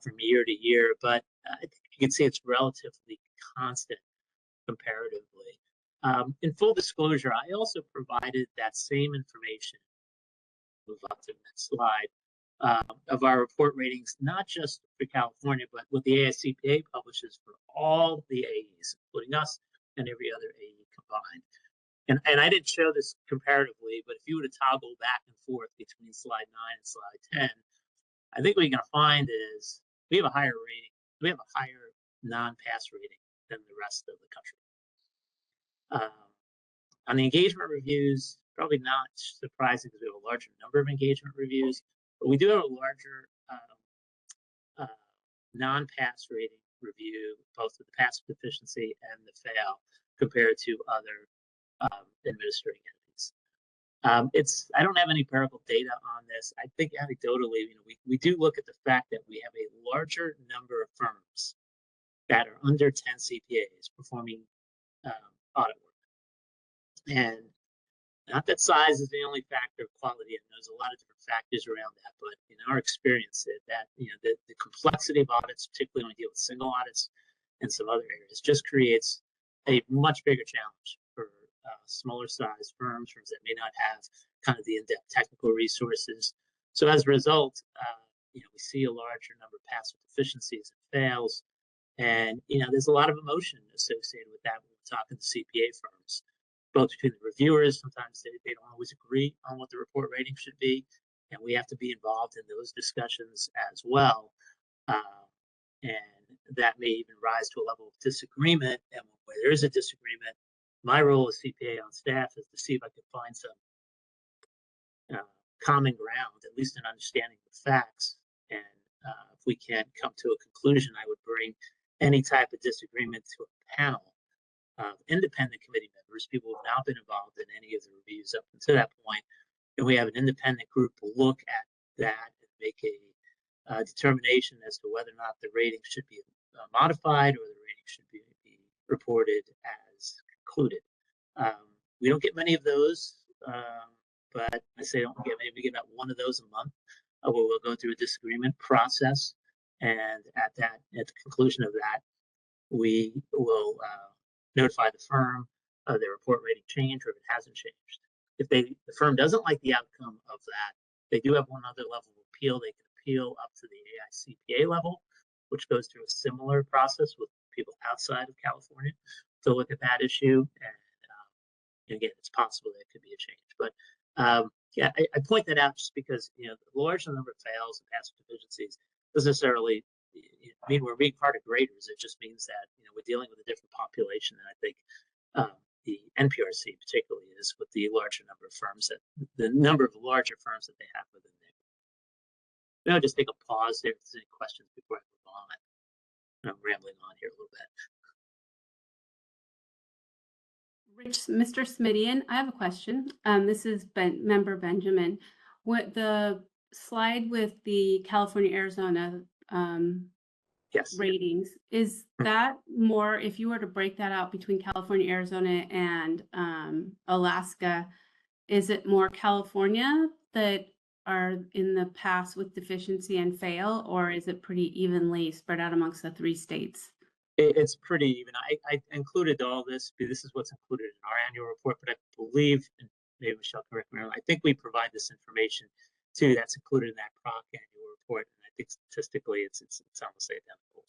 from year to year. But I think you can see it's relatively constant comparatively. In full disclosure, I also provided that same information, move up to the next slide, of our report ratings, not just for California, but what the AICPA publishes for all the AEs, including us and every other AE combined. And I didn't show this comparatively, but if you were to toggle back and forth between slide 9 and slide 10, I think what you're going to find is we have a higher rating. We have a higher non-pass rating than the rest of the country. On the engagement reviews, probably not surprising because we have a larger number of engagement reviews, but we do have a larger non-pass rating review, both with the pass deficiency and the fail, compared to other administrating entities. I don't have any empirical data on this. I think anecdotally, you know, we do look at the fact that we have a larger number of firms that are under 10 CPAs performing audit work. And not that size is the only factor of quality, and there's a lot of different factors around that, but in our experience, that you know, the complexity of audits, particularly when we deal with single audits and some other areas, just creates a much bigger challenge for smaller size firms that may not have kind of the in-depth technical resources. So as a result, you know, we see a larger number of pass deficiencies and fails, and you know, there's a lot of emotion associated with that when we're talking to CPA firms, both between the reviewers. Sometimes they don't always agree on what the report rating should be, and we have to be involved in those discussions as well. And that may even rise to a level of disagreement. And where there is a disagreement, my role as CPA on staff is to see if I can find some common ground, at least an understanding of the facts. And if we can't come to a conclusion, I would bring any type of disagreement to a panel of independent committee members, people who have not been involved in any of the reviews up until that point. And we have an independent group to look at that and make a determination as to whether or not the rating should be modified or the rating should be reported as concluded. We don't get many of those, but I say don't get maybe get about one of those a month, where we'll go through a disagreement process, and at the conclusion of that, we will notify the firm of their report rating change, or if it hasn't changed. If the firm doesn't like the outcome of that, they do have one other level of appeal. They can appeal up to the AICPA level, which goes through a similar process with people outside of California to look at that issue. And again, it's possible that it could be a change. But yeah, I point that out just because, you know, the larger number of fails and pass deficiencies doesn't necessarily mean we're being part of graders. It just means that, you know, we're dealing with a different population. And I think the NPRC particularly is with the larger number of firms, that the number of larger firms that they have within there. Maybe I'll just take a pause there if there's any questions before I move on. I'm rambling on here a little bit. Mr. Smidian, I have a question. This is member Benjamin. What the slide with the California, Arizona Yes. ratings, is that more, if you were to break that out between California, Arizona, and Alaska, is it more California that are in the pass with deficiency and fail, or is it pretty evenly spread out amongst the 3 states? It's pretty even. I included all this, this is what's included in our annual report, but I believe, and maybe Michelle can correct me, I think we provide this information too, that's included in that PROC annual report, and I think statistically it's almost identical.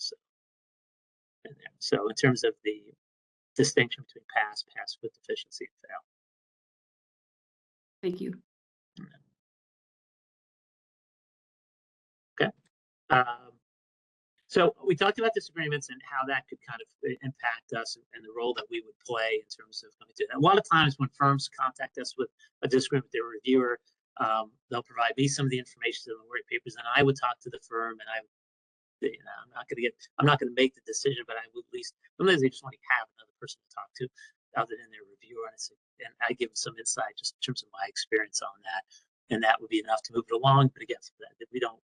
So in terms of the distinction between pass with deficiency, and fail. Thank you. Okay. So we talked about disagreements and how that could kind of impact us and the role that we would play in terms of going to do that. A lot of times when firms contact us with a disagreement with their reviewer, they'll provide me some of the information in the work papers, and I would talk to the firm, and I'm not going to make the decision, but I would at least, sometimes they just want to have another person to talk to other than their reviewer, and I give them some insight just in terms of my experience on that, and that would be enough to move it along. But again, we don't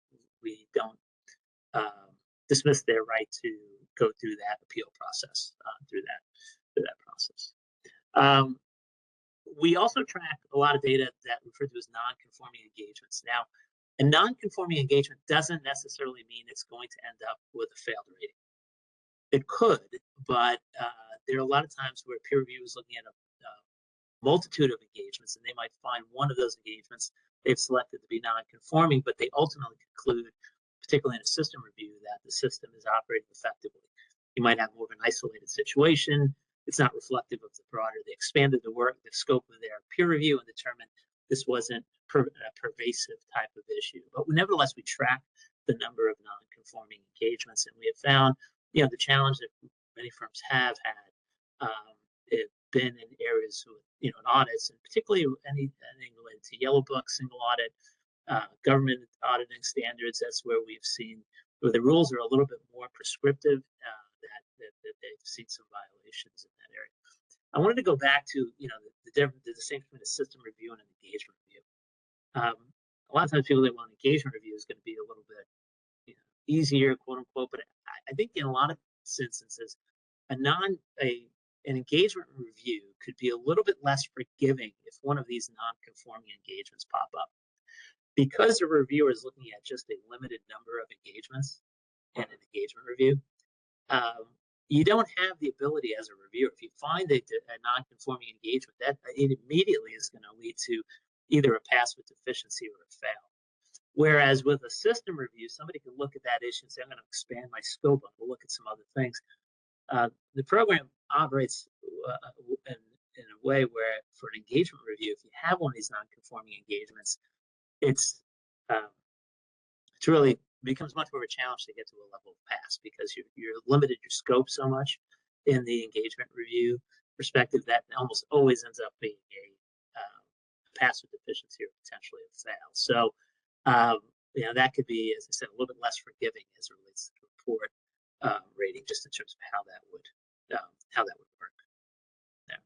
dismiss their right to go through that appeal process, through that process. We also track a lot of data that referred to as non-conforming engagements. Now, a non-conforming engagement doesn't necessarily mean it's going to end up with a failed rating. It could, but there are a lot of times where peer review is looking at a multitude of engagements, and they might find one of those engagements they've selected to be non-conforming, but they ultimately conclude, particularly in a system review, that the system is operating effectively. You might have more of an isolated situation. It's not reflective of the broader. They expanded the scope of their peer review and determined this wasn't a pervasive type of issue. But nevertheless, we track the number of non-conforming engagements, and we have found, the challenge that many firms have had been in areas with, in audits, and particularly anything related to Yellow Book, single audit, government auditing standards. That's where we've seen where the rules are a little bit more prescriptive, that they've seen some violations in that area. I wanted to go back to the distinction between a system review and an engagement review. A lot of times people think, well, an engagement review is going to be a little bit easier, quote unquote, but I think in a lot of instances, an engagement review could be a little bit less forgiving if one of these non-conforming engagements pop up. Because the reviewer is looking at just a limited number of engagements in an engagement review, you don't have the ability as a reviewer, if you find a non-conforming engagement, that it immediately is going to lead to either a pass with deficiency or a fail. Whereas with a system review, somebody can look at that issue and say, I'm going to expand my scope, I'm going to look at some other things. The program operates in a way where for an engagement review, if you have one of these non-conforming engagements, it's really becomes much more of a challenge to get to a level of pass, because you're limited your scope so much in the engagement review perspective that almost always ends up being a pass with deficiency or potentially a fail. So that could be, as I said, a little bit less forgiving as it relates to the report rating, just in terms of how that would work. Yeah.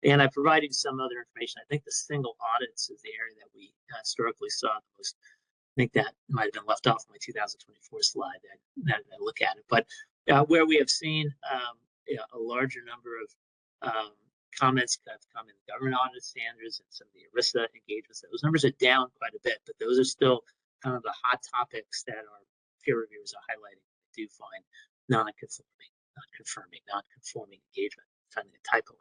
And I provided some other information. I think the single audits is the area that we historically saw the most. I think that might have been left off my 2024 slide that I look at it. But where we have seen a larger number of comments that have come in the government audit standards and some of the ERISA engagements, those numbers are down quite a bit, but those are still kind of the hot topics that our peer reviewers are highlighting. I do find non-conforming engagement. I'm finding a typo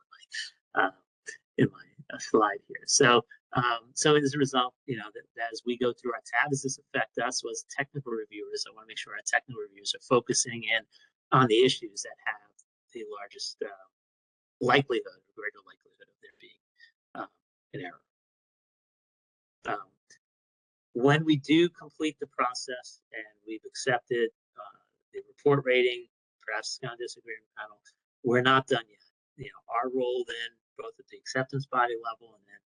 in my slide here. So as a result, that as we go through our tab, does this affect us as technical reviewers? I want to make sure our technical reviewers are focusing in on the issues that have the largest likelihood, or greater likelihood of there being an error. When we do complete the process and we've accepted the report rating, perhaps it's going to disagree panel, we're not done yet. Our role then, both at the acceptance body level and then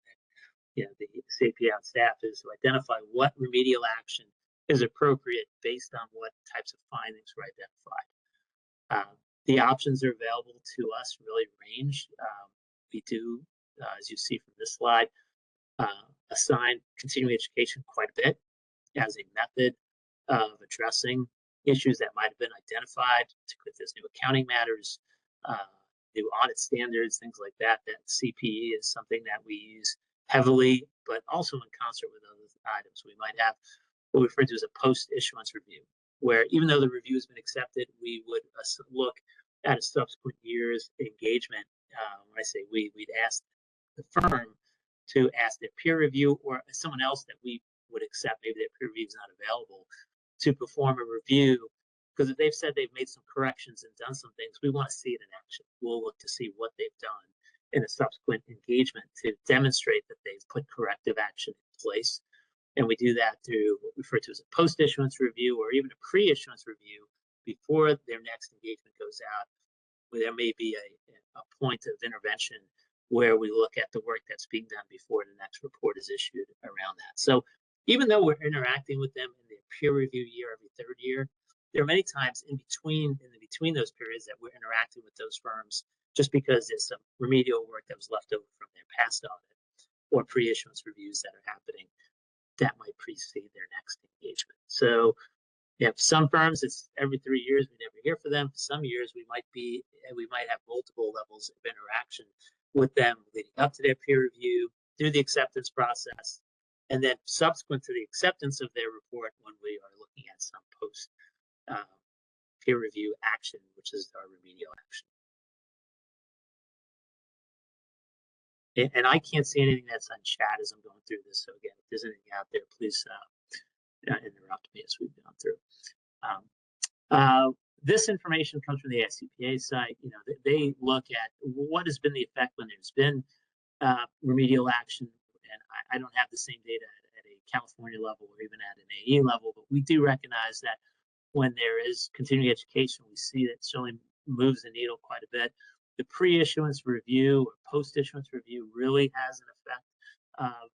the CPA on staff, is to identify what remedial action is appropriate based on what types of findings were identified. The options are available to us really range. We do, as you see from this slide, assign continuing education quite a bit as a method of addressing issues that might have been identified, particularly if there's new accounting matters, new audit standards, things like that. That CPE is something that we use heavily, but also in concert with other items. We might have what we refer to as a post-issuance review, where even though the review has been accepted, we would look at a subsequent year's engagement, when I say we'd ask the firm to ask their peer review or someone else that we would accept, maybe their peer review is not available, to perform a review. Because if they've said they've made some corrections and done some things, we want to see it in action. We'll look to see what they've done in a subsequent engagement to demonstrate that they've put corrective action in place. And we do that through what we refer to as a post-issuance review or even a pre-issuance review before their next engagement goes out, where there may be a point of intervention where we look at the work that's being done before the next report is issued around that. So even though we're interacting with them in their peer review year every third year, there are many times in between those periods that we're interacting with those firms just because there's some remedial work that was left over from their past audit or pre-issuance reviews that are happening that might precede their next engagement. So you have some firms, it's every 3 years, we never hear from them. Some years we might have multiple levels of interaction with them leading up to their peer review, through the acceptance process, and then subsequent to the acceptance of their report when we are looking at some post peer review action, which is our remedial action. And I can't see anything that's on chat as I'm going through this. So again, if there's anything out there, please interrupt me as we've gone through. This information comes from the SCPA site. You know, they look at what has been the effect when there's been remedial action. And I don't have the same data at a California level or even at an AE level, but we do recognize that when there is continuing education, we see that certainly moves the needle quite a bit. The pre-issuance review or post-issuance review really has an effect of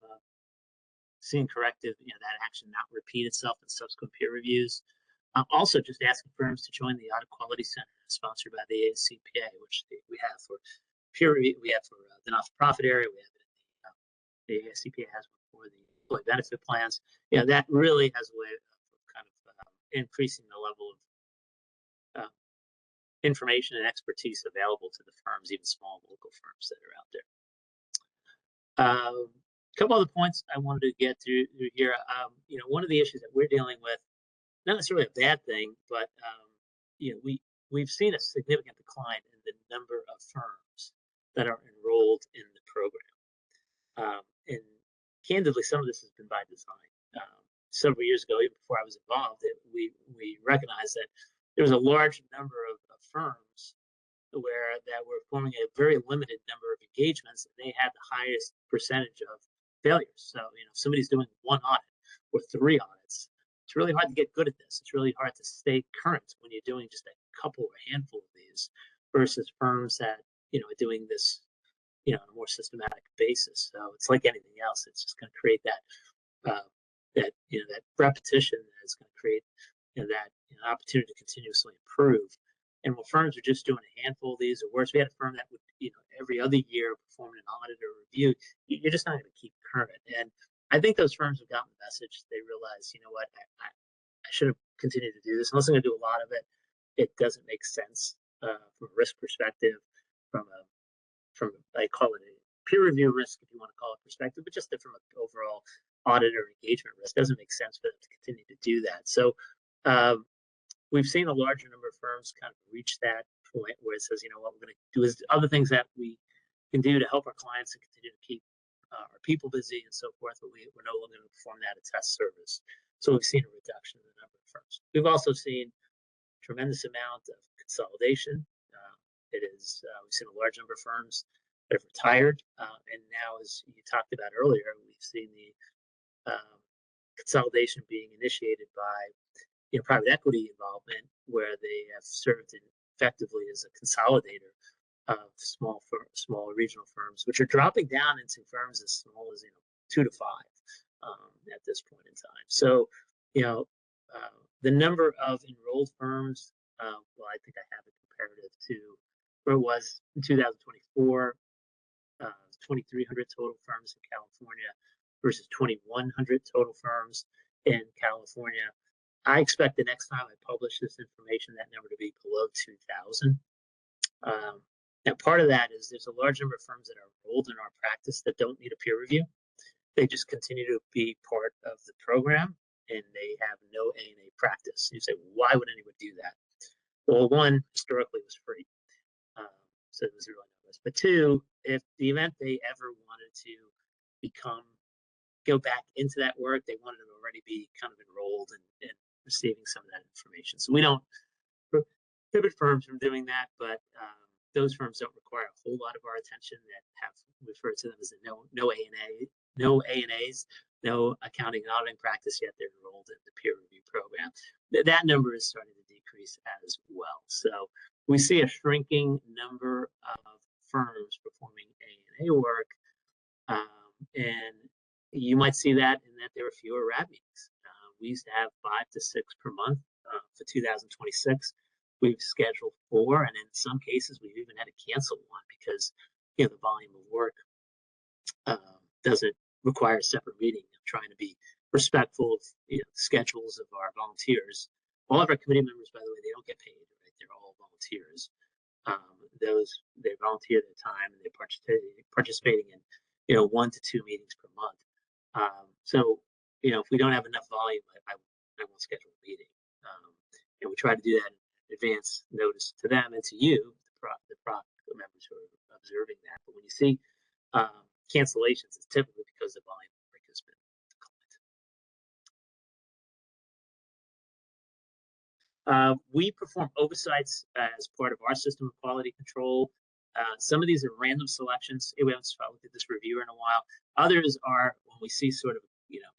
seeing corrective, that action not repeat itself in subsequent peer reviews. Also, just asking firms to join the Audit Quality Center sponsored by the ACPA, which we have for peer review. We have for the not-for-profit area. We have it in the ACPA has one for the employee benefit plans. That really has a way of kind of increasing the level of information and expertise available to the firms, even small local firms that are out there. A couple other points I wanted to get through here. One of the issues that we're dealing with, not necessarily a bad thing, but we've seen a significant decline in the number of firms that are enrolled in the program. And candidly, some of this has been by design. Several years ago, even before I was involved, we recognized that there was a large number of firms that were forming a very limited number of engagements, and they had the highest percentage of failures. So, if somebody's doing one audit or 3 audits, it's really hard to get good at this. It's really hard to stay current when you're doing just a couple or a handful of these versus firms that, are doing this, on a more systematic basis. So it's like anything else. It's just going to create that repetition that is going to create that opportunity to continuously improve. And when firms are just doing a handful of these, or worse, we had a firm that would, every other year perform an audit or review, you're just not going to keep current. And I think those firms have gotten the message. They realize, what, I should have continued to do this. Unless I'm going to do a lot of it, it doesn't make sense from a risk perspective, from I call it a peer review risk, if you want to call it perspective, but just from an overall audit or engagement risk, doesn't make sense for them to continue to do that. So we've seen a larger number of firms kind of reach that point where it says, what we're going to do is other things that we can do to help our clients and continue to keep our people busy and so forth, but we're no longer going to perform that as test service. So we've seen a reduction in the number of firms. We've also seen a tremendous amount of consolidation. We've seen a large number of firms that have retired, and now, as you talked about earlier, we've seen the consolidation being initiated by private equity involvement, where they have served effectively as a consolidator of small regional firms, which are dropping down into firms as small as 2 to 5 at this point in time. So, the number of enrolled firms, well, I think I have a comparative to where it was in 2024, 2,300 total firms in California versus 2,100 total firms in California. I expect the next time I publish this information, that number to be below 2,000. Now, part of that is there's a large number of firms that are enrolled in our practice that don't need a peer review. They just continue to be part of the program, and they have no A&A practice. You say, why would anyone do that? Well, one, historically it was free. so it was really nervous. But two, if the event they ever wanted to go back into that work, they wanted to already be kind of enrolled and receiving some of that information. So we don't prohibit firms from doing that, but those firms don't require a whole lot of our attention that have referred to them as no A&As, no accounting and auditing practice yet. They're enrolled in the peer review program. That number is starting to decrease as well. So we see a shrinking number of firms performing A&A work, and you might see that in that there are fewer RAB meetings. We used to have 5 to 6 per month for 2026. We've scheduled 4, and in some cases, we've even had to cancel one because the volume of work doesn't require a separate meeting. I'm trying to be respectful of the schedules of our volunteers. All of our committee members, by the way, they don't get paid, right? They're all volunteers. They volunteer their time and they're participating in 1 to 2 meetings per month. So if we don't have enough volume, I won't schedule a meeting. And we try to do that in advance notice to them and to you, the PROC members who are observing that. But when you see cancellations, it's typically because the volume of work has been declined. We perform oversights as part of our system of quality control. Some of these are random selections. We haven't looked at this reviewer in a while. Others are when we see sort of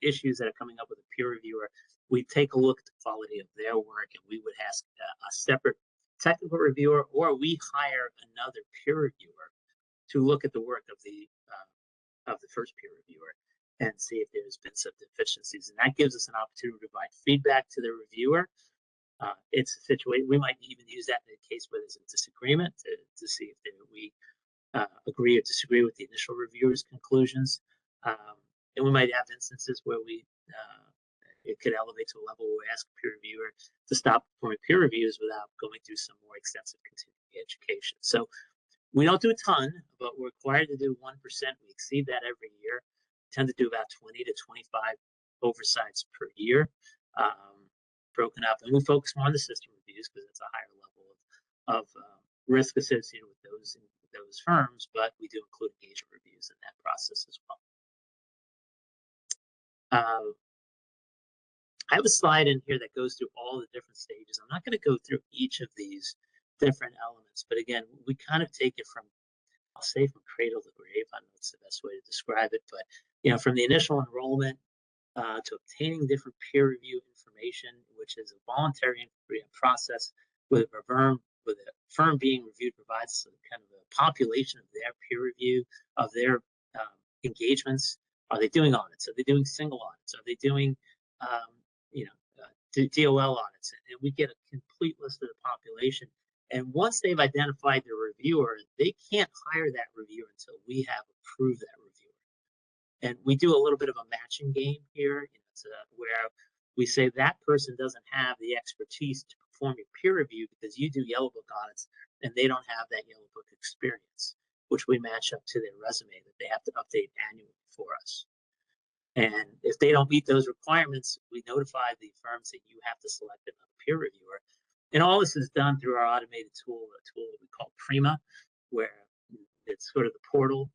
issues that are coming up with a peer reviewer, we take a look at the quality of their work and we would ask a separate technical reviewer, or we hire another peer reviewer to look at the work of the first peer reviewer and see if there's been some deficiencies. And that gives us an opportunity to provide feedback to the reviewer. It's a situation, we might even use that in a case where there's a disagreement to see if we agree or disagree with the initial reviewer's conclusions. And we might have instances where it could elevate to a level where we ask a peer reviewer to stop performing peer reviews without going through some more extensive continuing education. So we don't do a ton, but we're required to do 1%. We exceed that every year. We tend to do about 20 to 25 oversights per year, broken up. And we focus more on the system reviews because it's a higher level of risk associated with those firms, but we do include engagement reviews in that process as well. I have a slide in here that goes through all the different stages. I'm not going to go through each of these different elements, but again, we kind of take it from, I'll say from cradle to grave. I don't know what's the best way to describe it, but from the initial enrollment to obtaining different peer review information, which is a voluntary process with a firm being reviewed provides kind of a population of their peer review, of their engagements. Are they doing audits? Are they doing single audits? Are they doing DOL audits? And we get a complete list of the population. And once they've identified the reviewer, they can't hire that reviewer until we have approved that reviewer. And we do a little bit of a matching game here, where we say that person doesn't have the expertise to perform your peer review because you do Yellow Book audits and they don't have that Yellow Book experience, which we match up to their resume that they have to update annually for us. And if they don't meet those requirements, we notify the firms that you have to select another peer reviewer. And all this is done through our automated tool, a tool we call Prima, where it's sort of the portal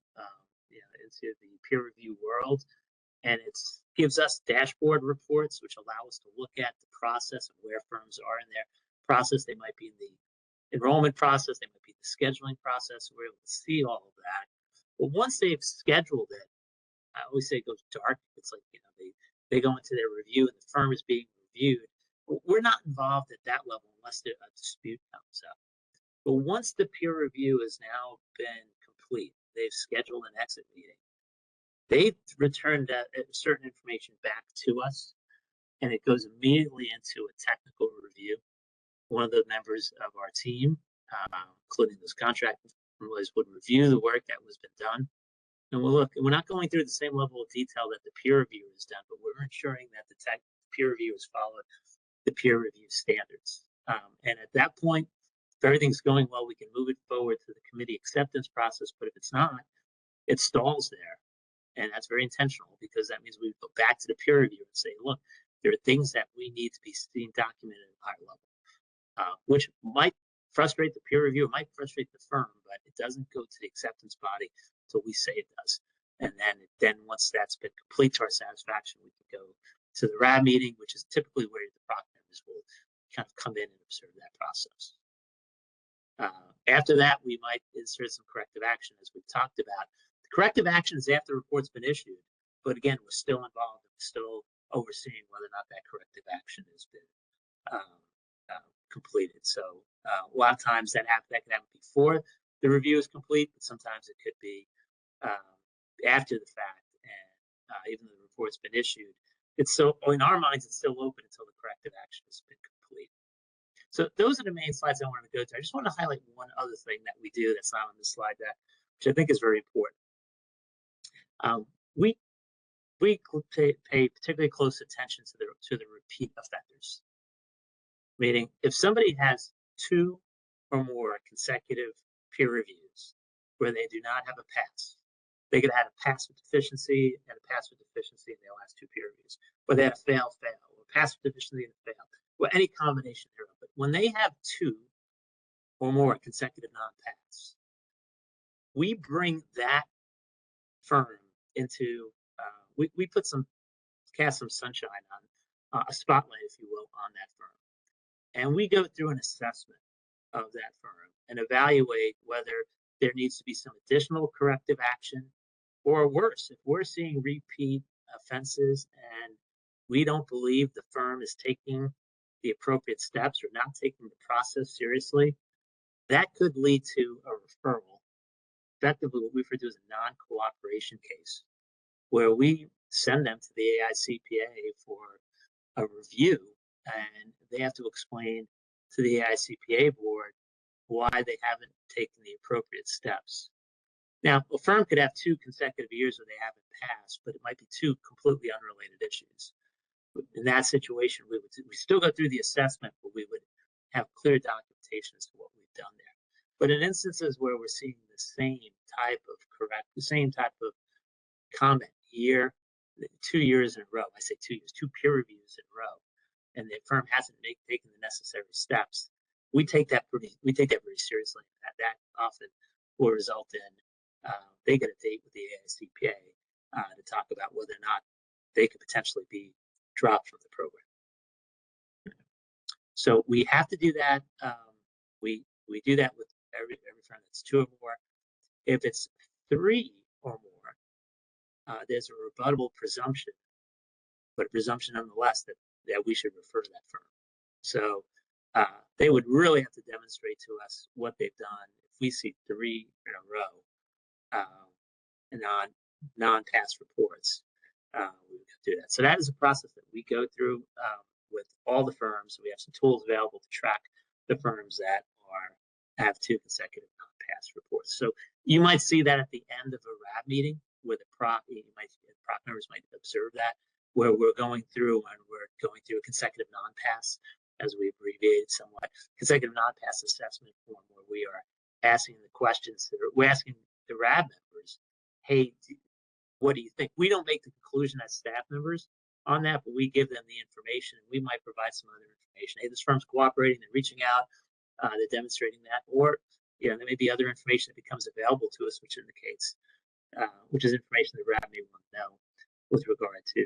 into the peer review world. And it gives us dashboard reports, which allow us to look at the process of where firms are in their process. They might be in the enrollment process, they might be in the scheduling process. We're able to see all of that. But once they've scheduled it, I always say it goes dark. It's like, they go into their review and the firm is being reviewed. We're not involved at that level unless a dispute comes up. But once the peer review has now been complete, they've scheduled an exit meeting, they return that certain information back to us, and it goes immediately into a technical review. One of the members of our team, including those contract employees, would review the work that was been done. And we'll look, we're not going through the same level of detail that the peer review has done, but we're ensuring that the peer review has followed the peer review standards. And at that point, if everything's going well, we can move it forward to the committee acceptance process. But if it's not, it stalls there. And that's very intentional because that means we go back to the peer review and say, look, there are things that we need to be seen documented at a higher level, which might frustrate the peer review, it might frustrate the firm, but it doesn't go to the acceptance body until we say it does. And then once that's been complete to our satisfaction, we can go to the RAB meeting, which is typically where the proc members will kind of come in and observe that process. After that, we might insert some corrective action, as we've talked about. The corrective action is after the report's been issued, but again, we're still involved and we're still overseeing whether or not that corrective action has been completed. So a lot of times that can happen before the review is complete, but sometimes it could be after the fact. And even though the report's been issued, it's still, in our minds, it's still open until the corrective action has been complete. So those are the main slides I wanted to go to. I just want to highlight one other thing that we do that's not on this slide deck, which I think is very important. We pay particularly close attention to the repeat offenders. Meaning, if somebody has 2 or more consecutive peer reviews where they do not have a pass, they could have had a pass with deficiency and a pass with deficiency in their last 2 peer reviews, or they had a fail, or pass with deficiency and a fail, or any combination thereof. But when they have 2 or more consecutive non-pass, we bring that firm into, we cast some sunshine on, a spotlight, if you will, on that firm. And we go through an assessment of that firm and evaluate whether there needs to be some additional corrective action, or worse, if we're seeing repeat offenses and we don't believe the firm is taking the appropriate steps or not taking the process seriously, that could lead to a referral. Effectively, what we refer to as a non-cooperation case, where we send them to the AICPA for a review, and they have to explain to the AICPA board why they haven't taken the appropriate steps. Now, a firm could have 2 consecutive years where they haven't passed, but it might be 2 completely unrelated issues. In that situation, we still go through the assessment, but we would have clear documentation as to what we've done there. But in instances where we're seeing the same type of comment year, 2 years in a row, I say 2 years, 2 peer reviews in a row, and the firm hasn't taken the necessary steps, we take that very seriously. That often will result in they get a date with the AICPA to talk about whether or not they could potentially be dropped from the program. So we have to do that. We do that with every firm that's 2 or more. If it's 3 or more, there's a rebuttable presumption, but a presumption nonetheless that we should refer to that firm. So they would really have to demonstrate to us what they've done. If we see 3 in a row, non-pass reports, we would do that. So that is a process that we go through with all the firms. We have some tools available to track the firms that have 2 consecutive non-pass reports. So you might see that at the end of a RAB meeting, where the proc members might observe that, where we're going through a consecutive non-pass, as we abbreviated somewhat, consecutive non-pass assessment form, where we are asking the questions we're asking the RAB members, hey, what do you think? We don't make the conclusion as staff members on that, but we give them the information, and we might provide some other information. Hey, this firm's cooperating, they're reaching out, they're demonstrating that, or there may be other information that becomes available to us, which indicates, which is information that RAB may want to know with regard to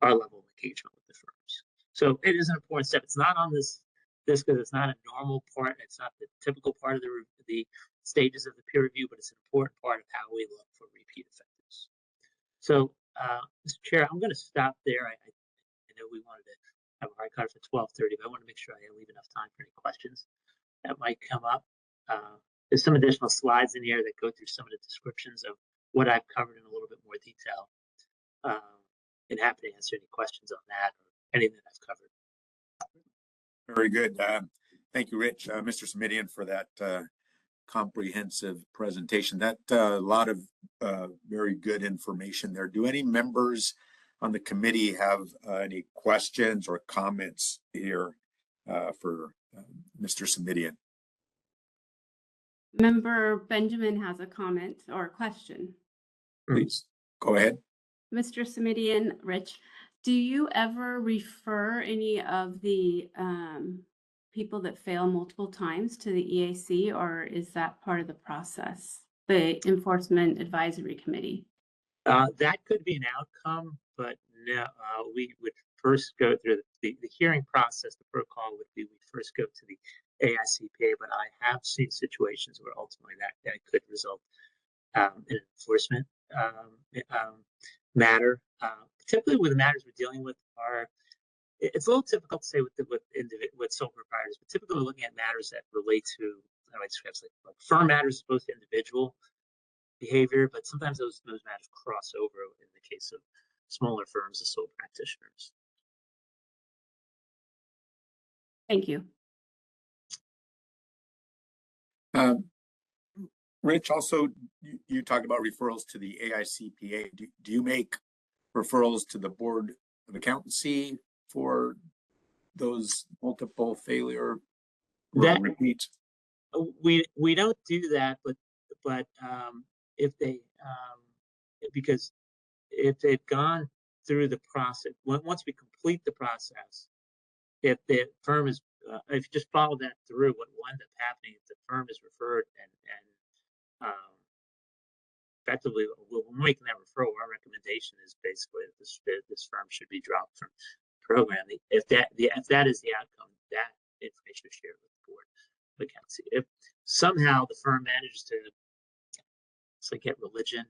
our level of engagement with the firms. So it is an important step. It's not on this because it's not a normal part. It's not the typical part of the stages of the peer review, but it's an important part of how we look for repeat offenders. So, Mr. Chair, I'm going to stop there. I know we wanted to have a hard cut for 12:30, but I want to make sure I leave enough time for any questions that might come up. There's some additional slides in here that go through some of the descriptions of what I've covered in a little bit more detail. And happy to answer any questions on that or anything that I've covered. Very good. Thank you, Rich. Mr. Simidian, for that comprehensive presentation. That a lot of very good information there. Do any members on the committee have any questions or comments here for Mr. Simidian? Member Benjamin has a comment or a question. Please go ahead. Mr. Simidian, Rich, do you ever refer any of the people that fail multiple times to the EAC, or is that part of the process? The Enforcement Advisory Committee? That could be an outcome, but no, we would first go through the hearing process. The protocol would be we first go to the AICPA, but I have seen situations where ultimately that could result in an enforcement matter. Typically, with the matters we're dealing with are, it's a little difficult to say with sole proprietors, but typically we're looking at matters that relate to, how do I describe it, like firm matters as opposed to individual behavior, but sometimes those matters cross over in the case of smaller firms as sole practitioners. Thank you. Rich, also, you talked about referrals to the AICPA. Do you make referrals to the Board of Accountancy for those multiple failure repeats? We don't do that, but if they because if they've gone through the process, once we complete the process, if the firm is if you just follow that through, what will end up happening if the firm is referred and effectively when we're making that referral, our recommendation is basically that this firm should be dropped from programming. If that is the outcome, that information is shared with the Board of Accountancy. If somehow the firm manages to, it's like at religion,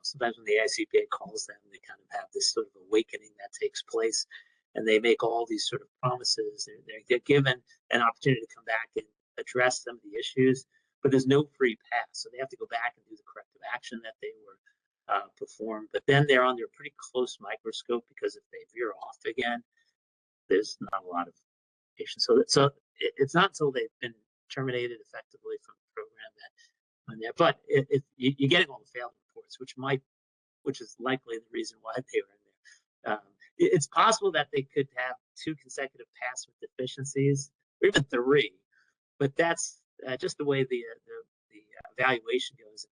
sometimes when the AICPA calls them, they kind of have this sort of awakening that takes place, and they make all these sort of promises. They're given an opportunity to come back and address some of the issues, but there's no free pass, so they have to go back and do the corrective action that they were performed. But then they're under a pretty close microscope, because if they veer off again, there's not a lot of patience. So it's not until they've been terminated effectively from the program that on there. But if you're getting all the failed reports, which is likely the reason why they were in there. It's possible that they could have 2 consecutive pass with deficiencies, or even 3, but that's just the way the evaluation goes.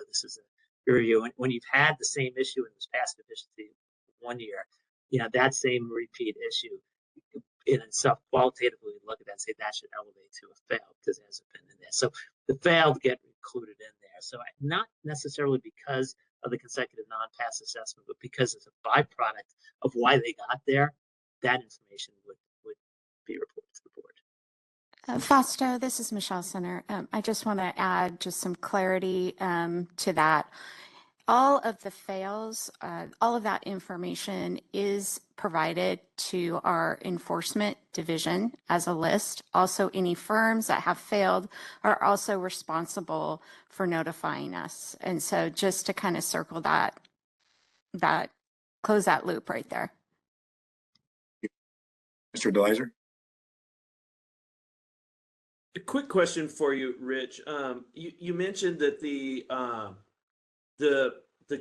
This is a peer review. When you've had the same issue in this past deficiency 1 year, that same repeat issue in itself, qualitatively look at that and say that should elevate to a failed, because it hasn't been in there. So the failed get included in there. So not necessarily because of the consecutive non-pass assessment, but because it's a byproduct of why they got there, that information would be reported to the Board. Fausto, this is Michelle Center. I just want to add just some clarity to that. All of the fails, all of that information is provided to our enforcement division as a list. Also, any firms that have failed are also responsible for notifying us. And so just to kind of circle that close that loop right there. Mr. DeLizer? A quick question for you, Rich. You mentioned that the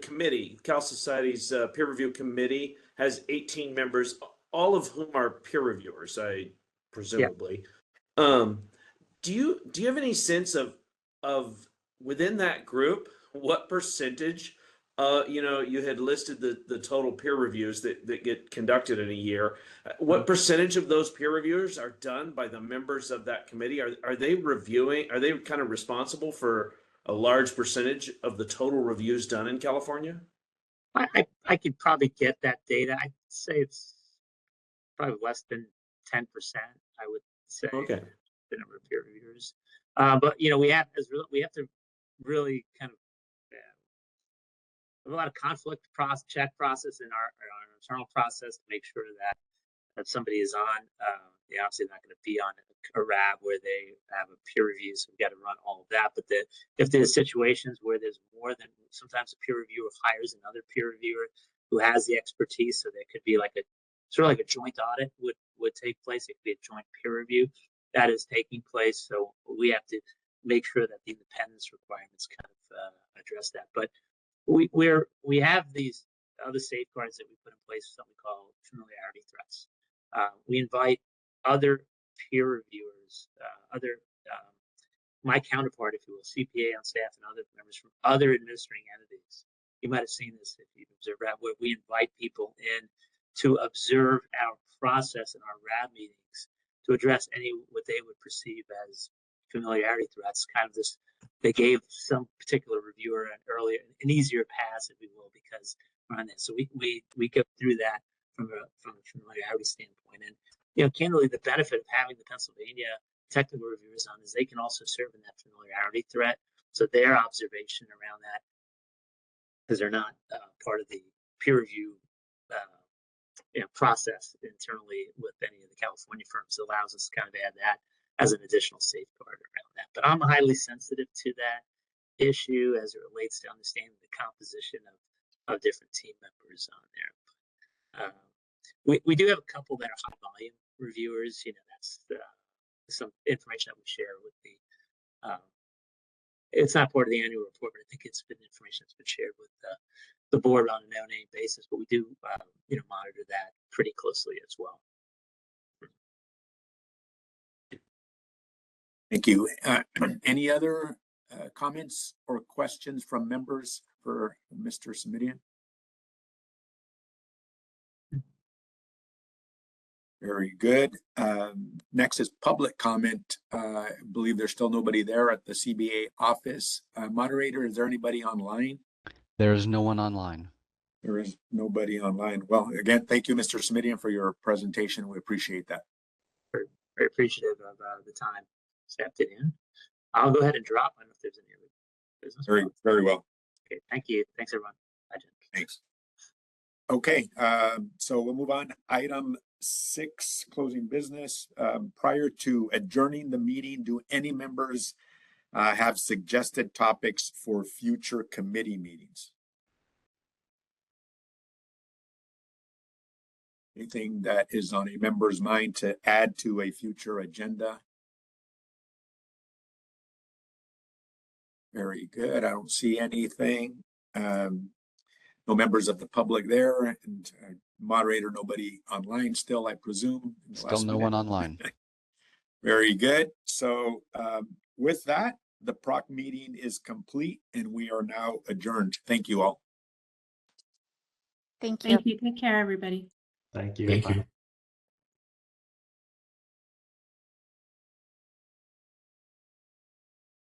committee, Cal Society's peer review committee, has 18 members, all of whom are peer reviewers, presumably. Yeah. Do you have any sense of within that group what percentage? You had listed the total peer reviews that get conducted in a year. What percentage of those peer reviewers are done by the members of that committee? Are they reviewing? Are they kind of responsible for a large percentage of the total reviews done in California? I could probably get that data. I'd say it's probably less than 10%, I would say. Okay. The number of peer reviewers. But we have to really kind of have a lot of conflict check process in our internal process to make sure that if somebody is on, they're obviously not going to be on a RAB where they have a peer review, so we've got to run all of that. But if there's situations where there's more than, sometimes a peer reviewer hires another peer reviewer who has the expertise, so there could be like a sort of like a joint audit would take place. It could be a joint peer review that is taking place. So we have to make sure that the independence requirements kind of address that. But we have these other safeguards that we put in place, something called familiarity threats. We invite other peer reviewers, my counterpart, if you will, CPA on staff and other members from other administering entities. You might have seen this if you've observed RAB, where we invite people in to observe our process in our RAB meetings to address any what they would perceive as familiarity threats. Kind of this, they gave some particular reviewer an easier pass, if you will, because we're on this. So we go through that from a familiarity standpoint. And candidly, the benefit of having the Pennsylvania technical reviewers on is they can also serve in that familiarity threat. So their observation around that, because they're not part of the peer review process internally with any of the California firms, allows us to kind of add that as an additional safeguard around that. But I'm highly sensitive to that issue as it relates to understanding the composition of different team members on there. We do have a couple that are high volume reviewers. That's some information that we share with the. It's not part of the annual report, but I think it's been information that's been shared with the board on a no-name basis. But we do, monitor that pretty closely as well. Thank you. Any other comments or questions from members for Mr. Simidian? Very good. Next is public comment. I believe there's still nobody there at the CBA office. Moderator, is there anybody online? There is no one online. There is nobody online. Well, again, thank you, Mr. Simidian, for your presentation. We appreciate that. Very appreciative of the time this afternoon. I'll go ahead and drop. I don't know if there's any other business. Very well. Okay, thank you. Thanks, everyone. Bye, Jen. Thanks. Okay, so we'll move on. Item 6, closing business. Prior to adjourning the meeting, do any members have suggested topics for future committee meetings? Anything that is on a member's mind to add to a future agenda? Very good. I don't see anything. No members of the public there, and moderator, nobody online still, I presume. Still no one online. Very good. So with that, the PROC meeting is complete and we are now adjourned. Thank you all. Thank you. Thank you. Take care, everybody. Thank you. Thank you.